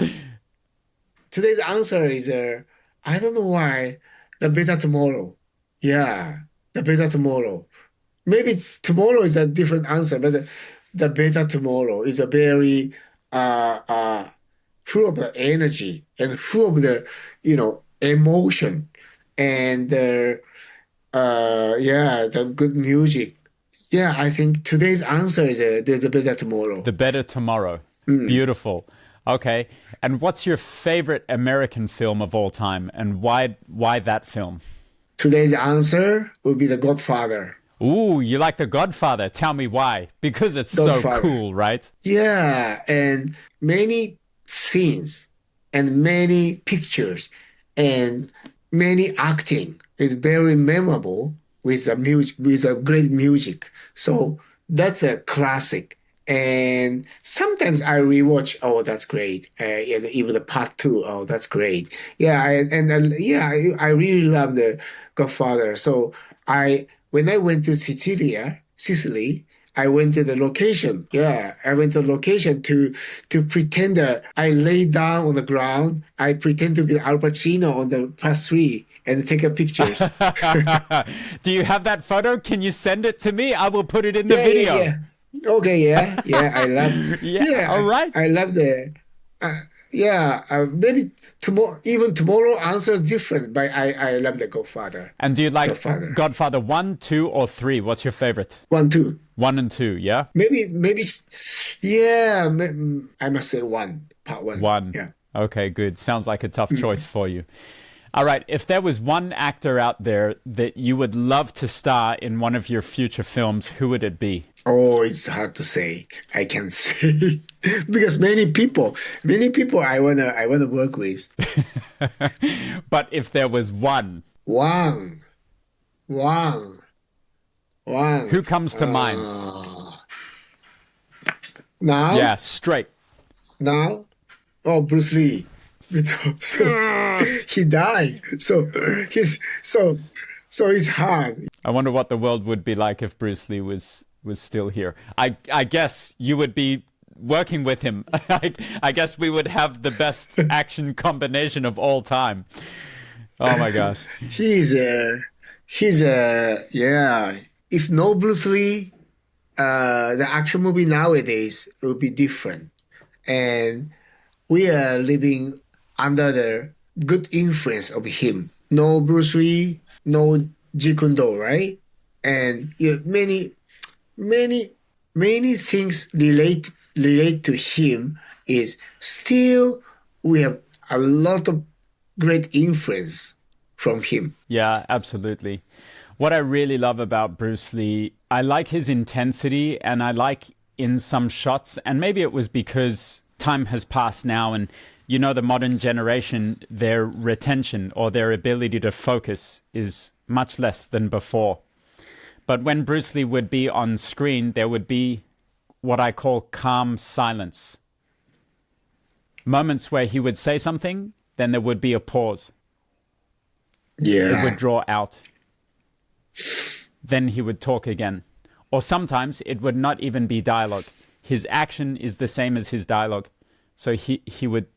Speaker 1: today's answer is I don't know why. The Better Tomorrow. Yeah, The Better Tomorrow. Maybe tomorrow is a different answer, but the Better Tomorrow is a very full of the energy and full of the emotion and the good music. Yeah, I think today's answer is the Better Tomorrow.
Speaker 2: The Better Tomorrow. Beautiful. Okay. And what's your favorite American film of all time, and why that film?
Speaker 1: Today's answer would be The Godfather.
Speaker 2: Ooh, you like The Godfather. Tell me why. Because it's Godfather. So cool, right?
Speaker 1: Yeah, and many scenes and many pictures and many acting is very memorable with a great music. So that's a classic. And sometimes I rewatch. Oh, that's great. Even the part 2. Oh, that's great. Yeah, I really love the Godfather. So when I went to Sicily, I went to the location. Yeah, I went to the location to pretend that I lay down on the ground. I pretend to be Al Pacino on the past three and take a pictures.
Speaker 2: Do you have that photo? Can you send it to me? I will put it in the
Speaker 1: Yeah, yeah,
Speaker 2: video.
Speaker 1: yeah. Okay, yeah, yeah. I love.
Speaker 2: Yeah, all
Speaker 1: Yeah,
Speaker 2: right.
Speaker 1: I love the. Yeah, maybe tomorrow. Even tomorrow, answer is different. But I love the Godfather.
Speaker 2: And do you like
Speaker 1: Godfather.
Speaker 2: Godfather 1, 2, or 3? What's your favorite?
Speaker 1: 1, 2.
Speaker 2: 1 and 2, yeah?
Speaker 1: Maybe. Yeah, I must say one. Part one.
Speaker 2: 1.
Speaker 1: Yeah.
Speaker 2: Okay, good. Sounds like a tough choice for you. All right, if there was one actor out there that you would love to star in one of your future films, who would it be?
Speaker 1: Oh, it's hard to say. I can't say because many people I wanna work with.
Speaker 2: But if there was one,
Speaker 1: One, one, one.
Speaker 2: who comes to mind?
Speaker 1: Now,
Speaker 2: Yeah, straight.
Speaker 1: now, oh, Bruce Lee. So he died. So it's hard.
Speaker 2: I wonder what the world would be like if Bruce Lee was still here. I guess you would be working with him. I guess we would have the best action combination of all time. Oh my gosh.
Speaker 1: He's yeah. If no Bruce Lee, the action movie nowadays would be different. And we are living under the good influence of him. No Bruce Lee, no Jeet Kune Do, right? And many things relate to him is still we have a lot of great influence from him.
Speaker 2: Yeah, absolutely. What I really love about Bruce Lee, I like his intensity, and I like in some shots, and maybe it was because time has passed now, and you know, the modern generation, their retention or their ability to focus is much less than before. But when Bruce Lee would be on screen, there would be what I call calm silence. Moments where he would say something, then there would be a pause.
Speaker 1: Yeah.
Speaker 2: It would draw out. Then he would talk again. Or sometimes it would not even be dialogue. His action is the same as his dialogue. So he would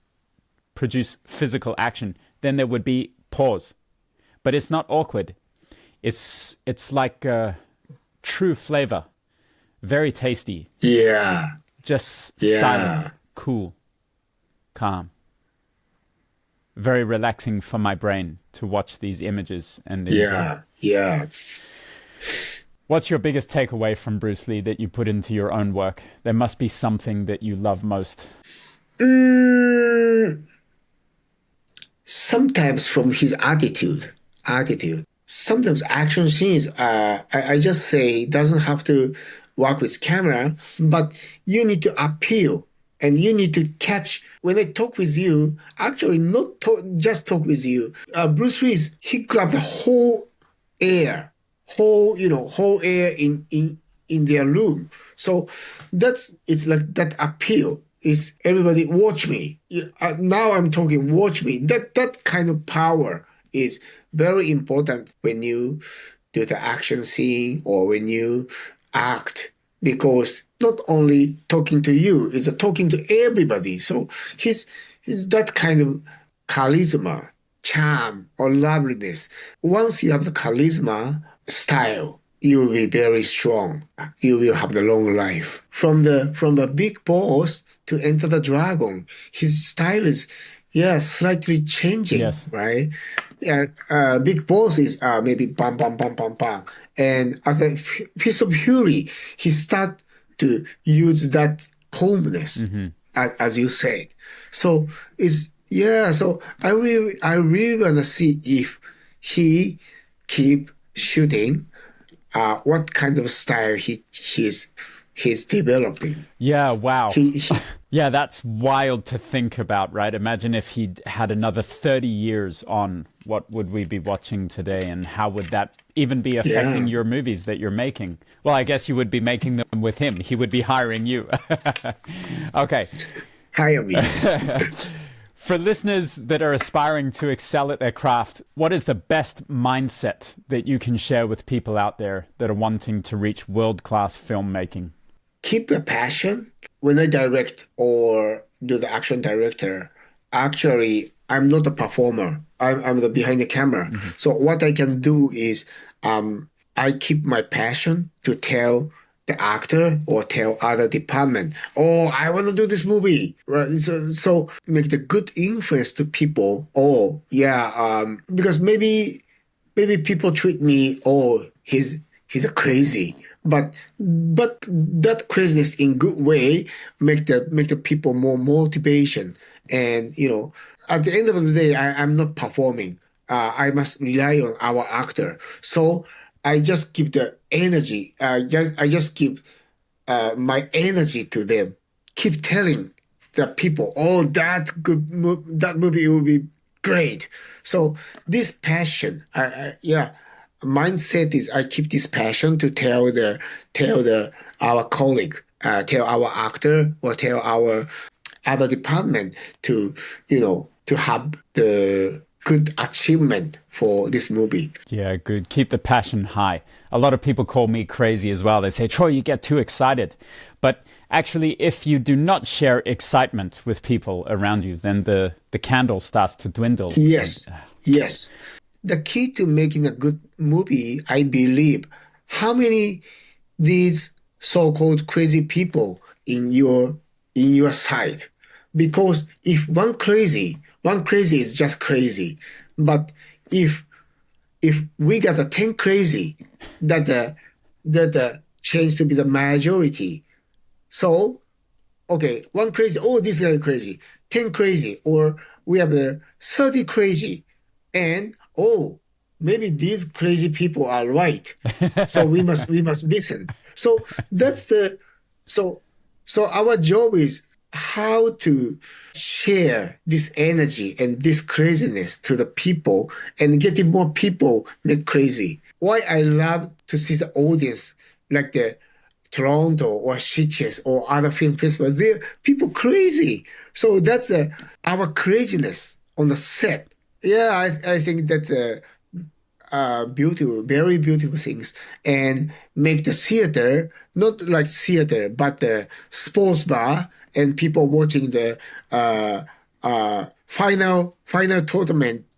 Speaker 2: produce physical action. Then there would be pause. But it's not awkward. It's like true flavor. Very tasty.
Speaker 1: Yeah.
Speaker 2: Just
Speaker 1: Yeah.
Speaker 2: silent, cool, calm. Very relaxing for my brain to watch these images. And
Speaker 1: Yeah. Yeah.
Speaker 2: What's your biggest takeaway from Bruce Lee that you put into your own work? There must be something that you love most.
Speaker 1: Sometimes from his attitude. Sometimes action scenes, I just say doesn't have to work with camera, but you need to appeal and you need to catch. When I talk with you, actually not just talk with you. Bruce Lee, he grabbed the whole air in their room. So it's like that appeal is everybody watch me. Now I'm talking watch me. That kind of power is very important when you do the action scene or when you act, because not only talking to you, it's talking to everybody. So he's that kind of charisma, charm, or loveliness. Once you have the charisma style, you will be very strong. You will have the long life. From the big boss to Enter the Dragon, his style is slightly changing,
Speaker 2: Yes.
Speaker 1: right? Big boss is maybe bam bam bam bam bam, and at the Piece of Fury, he start to use that calmness, as you said. So So I really wanna see if he keep shooting. What kind of style he's developing.
Speaker 2: Yeah, wow.
Speaker 1: He
Speaker 2: Yeah, that's wild to think about, right? Imagine if he'd had another 30 years on, what would we be watching today, and how would that even be affecting your movies that you're making? Well, I guess you would be making them with him. He would be hiring you. Okay.
Speaker 1: hire me.
Speaker 2: For listeners that are aspiring to excel at their craft, what is the best mindset that you can share with people out there that are wanting to reach world-class filmmaking?
Speaker 1: Keep a passion. When I direct or do the action director, actually, I'm not a performer. I'm the behind the camera.
Speaker 2: Mm-hmm.
Speaker 1: So what I can do is I keep my passion to tell the actor or tell other department, oh, I want to do this movie. Right? So make the good influence to people. Oh, yeah, because maybe people treat me, oh, he's a crazy. But that craziness in good way make the people more motivation. And at the end of the day, I'm not performing. I must rely on our actor. So I just give the energy. I just give my energy to them. Keep telling the people, oh, that movie will be great. So this passion, yeah, mindset is I keep this passion to tell our colleague, tell our actor or tell our other department to to have the good achievement for this movie.
Speaker 2: Yeah, good. Keep the passion high. A lot of people call me crazy as well. They say, Troy, you get too excited. But actually, if you do not share excitement with people around you, then the candle starts to dwindle.
Speaker 1: Yes, yes. The key to making a good movie, I believe, how many these so-called crazy people in your side? Because if one crazy is just crazy. But if we got a 10 crazy, that change to be the majority. So, okay, one crazy, oh, this guy crazy, 10 crazy, or we have the 30 crazy, and oh, maybe these crazy people are right. So we must listen. So that's the so so our job is how to share this energy and this craziness to the people and getting more people get crazy. Why I love to see the audience like the Toronto or Sitges or other film festivals, they're people crazy. So that's our craziness on the set. Yeah, I think that's beautiful, very beautiful things, and make the theater not like theater, but the sports bar and people watching the final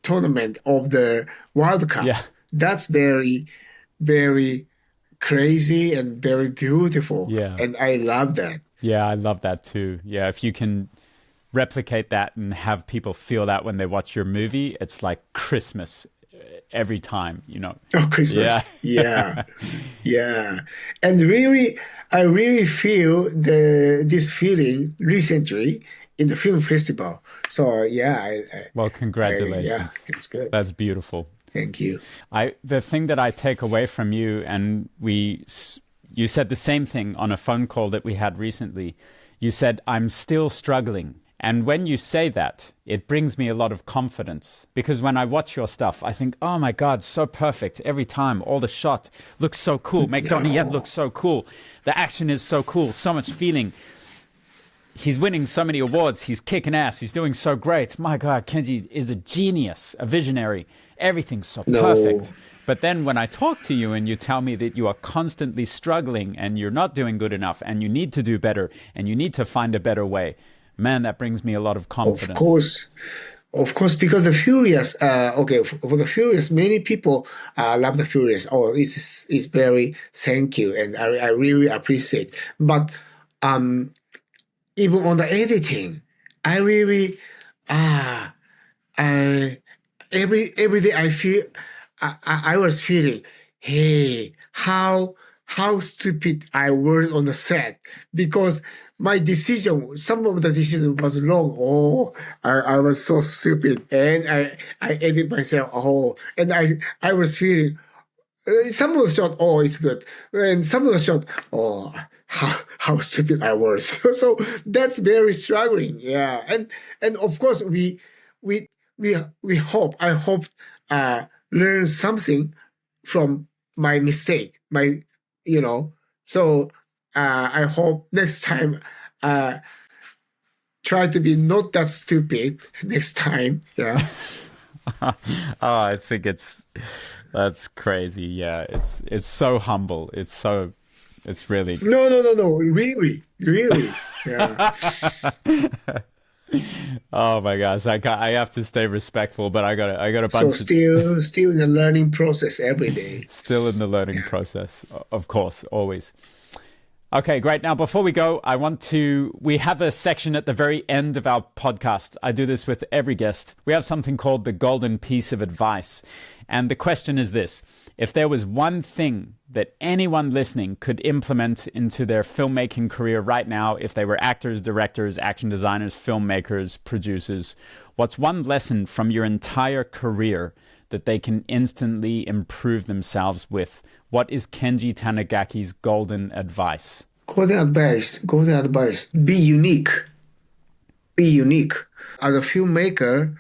Speaker 1: tournament of the World Cup.
Speaker 2: Yeah.
Speaker 1: That's very, very crazy and very beautiful.
Speaker 2: Yeah.
Speaker 1: And I love that.
Speaker 2: Yeah, I love that too. Yeah, if you can replicate that and have people feel that when they watch your movie, it's like Christmas every time,
Speaker 1: Oh, Christmas.
Speaker 2: Yeah.
Speaker 1: Yeah. And really, I really feel this feeling recently in the film festival. So yeah,
Speaker 2: Well, congratulations.
Speaker 1: yeah, it's good.
Speaker 2: That's beautiful.
Speaker 1: Thank you.
Speaker 2: The thing that I take away from you, and you said the same thing on a phone call that we had recently. You said, I'm still struggling. And when you say that, it brings me a lot of confidence, because when I watch your stuff, I think, oh my God, so perfect every time. All the shot looks so cool. Make Donnie Yen look so cool. The action is so cool. So much feeling. He's winning so many awards. He's kicking ass. He's doing so great. My God, Kenji is a genius, a visionary. Everything's so perfect. But then when I talk to you and you tell me that you are constantly struggling and you're not doing good enough and you need to do better and you need to find a better way, man, that brings me a lot of confidence.
Speaker 1: Of course, because the Furious, for the Furious, many people love the Furious. Oh, this is very, thank you. And I really appreciate. But even on the editing, I really, every day I feel, I was feeling, hey, how stupid I was on the set, because my decision, some of the decision was wrong. Oh, I was so stupid, and I edit myself. Oh, and I was feeling some of the shot. Oh, it's good, and some of the shot. Oh, how stupid I was. So that's very struggling. Yeah, and of course we hope. I hope learn something from my mistake. So I hope next time try to be not that stupid next time. Yeah.
Speaker 2: I think that's crazy. Yeah, it's so humble. It's really.
Speaker 1: No. Really. Yeah.
Speaker 2: Oh my gosh, I have to stay respectful, but I got a
Speaker 1: So
Speaker 2: bunch
Speaker 1: still in the learning process every day.
Speaker 2: still in the learning process, of course, always. Okay, great. Now, before we go, we have a section at the very end of our podcast. I do this with every guest. We have something called the golden piece of advice. And the question is this: if there was one thing that anyone listening could implement into their filmmaking career right now, if they were actors, directors, action designers, filmmakers, producers, what's one lesson from your entire career that they can instantly improve themselves with? What is Kenji Tanigaki's golden advice?
Speaker 1: Golden advice. Be unique. Be unique. As a filmmaker,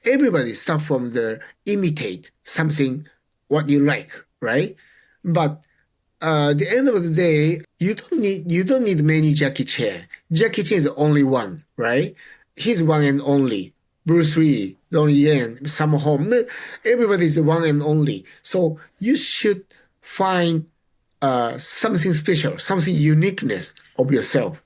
Speaker 1: everybody start from the imitate something what you like, right? But at the end of the day, you don't need many Jackie Chan. Jackie Chan is the only one, right? He's one and only. Bruce Lee, Donnie Yen, Sammo, everybody's the one and only. So you should find something special, something uniqueness of yourself.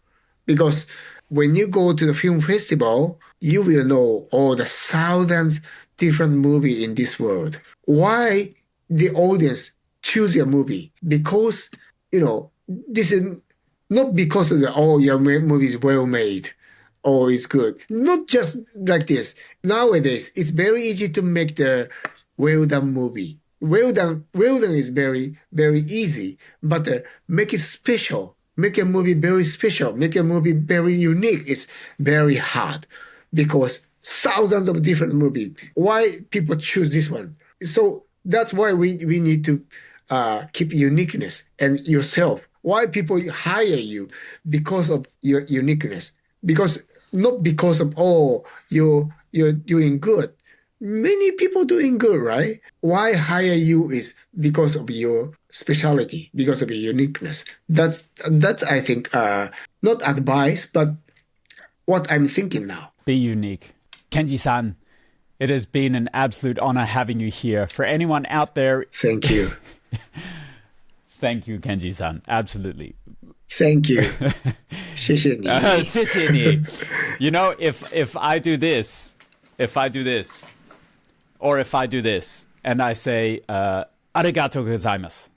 Speaker 1: Because when you go to the film festival, you will know all the thousands different movies in this world. Why the audience choose your movie? Because, this is not because of your movie is well made. Oh, it's good. Not just like this. Nowadays, it's very easy to make the well-done movie. Well-done is very, very easy. But make it special. Make a movie very special. Make a movie very unique. It's very hard because thousands of different movies. Why people choose this one? So that's why we need to keep uniqueness and yourself. Why people hire you? Because of your uniqueness. Not because of, you're doing good. Many people doing good, right? Why hire you is because of your specialty, because of your uniqueness. That's I think, not advice, but what I'm thinking now.
Speaker 2: Be unique. Kenji-san, it has been an absolute honor having you here. For anyone out there...
Speaker 1: Thank you.
Speaker 2: Thank you, Kenji-san. Absolutely.
Speaker 1: Thank you. 谢谢你.
Speaker 2: 谢谢你. If I do this, or if I do this, and I say, ありがとうございます.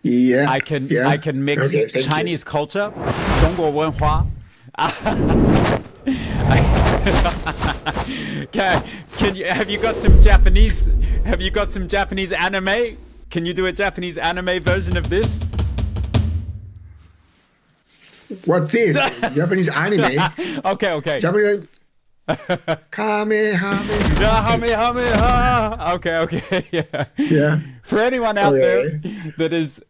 Speaker 1: Yeah.
Speaker 2: I can mix Chinese culture, 中国文化. Have you got some Japanese anime? Can you do a Japanese anime version of this?
Speaker 1: What this? Japanese anime?
Speaker 2: Okay.
Speaker 1: Japanese Kamehameha.
Speaker 2: Okay.
Speaker 1: Yeah.
Speaker 2: For anyone out there that is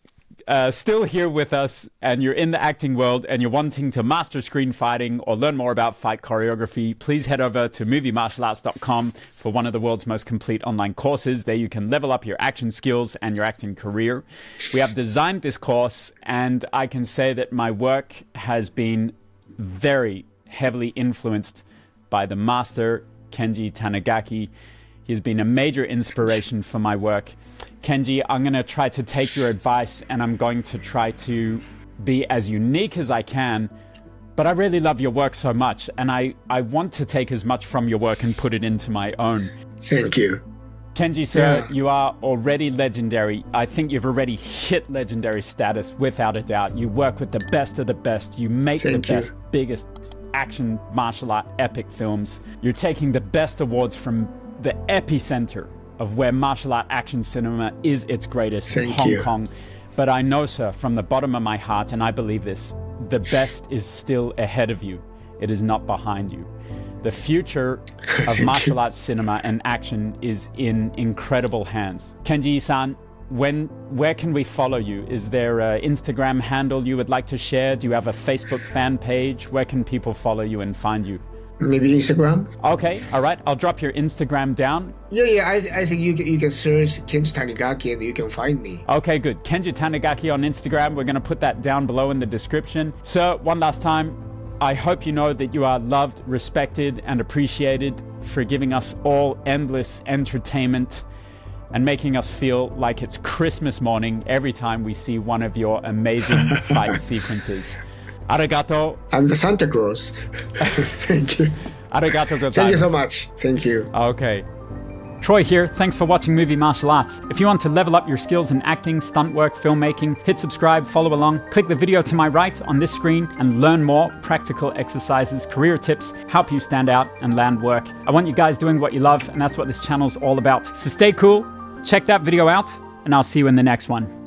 Speaker 2: still here with us and you're in the acting world and you're wanting to master screen fighting or learn more about fight choreography, please head over to moviemartialarts.com for one of the world's most complete online courses. There you can level up your action skills and your acting career. We have designed this course, and I can say that my work has been very heavily influenced by the master Kenji Tanigaki. He's been a major inspiration for my work. Kenji, I'm going to try to take your advice, and I'm going to try to be as unique as I can. But I really love your work so much, and I want to take as much from your work and put it into my own.
Speaker 1: Thank you.
Speaker 2: Kenji, sir, you are already legendary. I think you've already hit legendary status without a doubt. You work with the best of the best. You make the best, biggest action, martial art, epic films. You're taking the best awards from the epicenter of where martial art action cinema is its greatest, Hong Kong. But I know, sir, from the bottom of my heart, and I believe this, the best is still ahead of you. It is not behind you. The future of martial arts cinema and action is in incredible hands. Kenji-san, where can we follow you? Is there an Instagram handle you would like to share? Do you have a Facebook fan page? Where can people follow you and find you?
Speaker 1: Maybe Instagram.
Speaker 2: Okay, all right. I'll drop your Instagram down.
Speaker 1: Yeah. I think you can search Kenji Tanigaki and you can find me.
Speaker 2: Okay, good. Kenji Tanigaki on Instagram. We're going to put that down below in the description. Sir, one last time, I hope you know that you are loved, respected, and appreciated for giving us all endless entertainment and making us feel like it's Christmas morning every time we see one of your amazing fight sequences. Arigato.
Speaker 1: I'm the Santa Claus. Thank you.
Speaker 2: Arigato gozaimasu.
Speaker 1: Thank you so much. Thank you.
Speaker 2: Okay. Troy here. Thanks for watching Movie Martial Arts. If you want to level up your skills in acting, stunt work, filmmaking, hit subscribe, follow along, click the video to my right on this screen and learn more practical exercises, career tips, help you stand out and land work. I want you guys doing what you love, and that's what this channel's all about. So stay cool, check that video out, and I'll see you in the next one.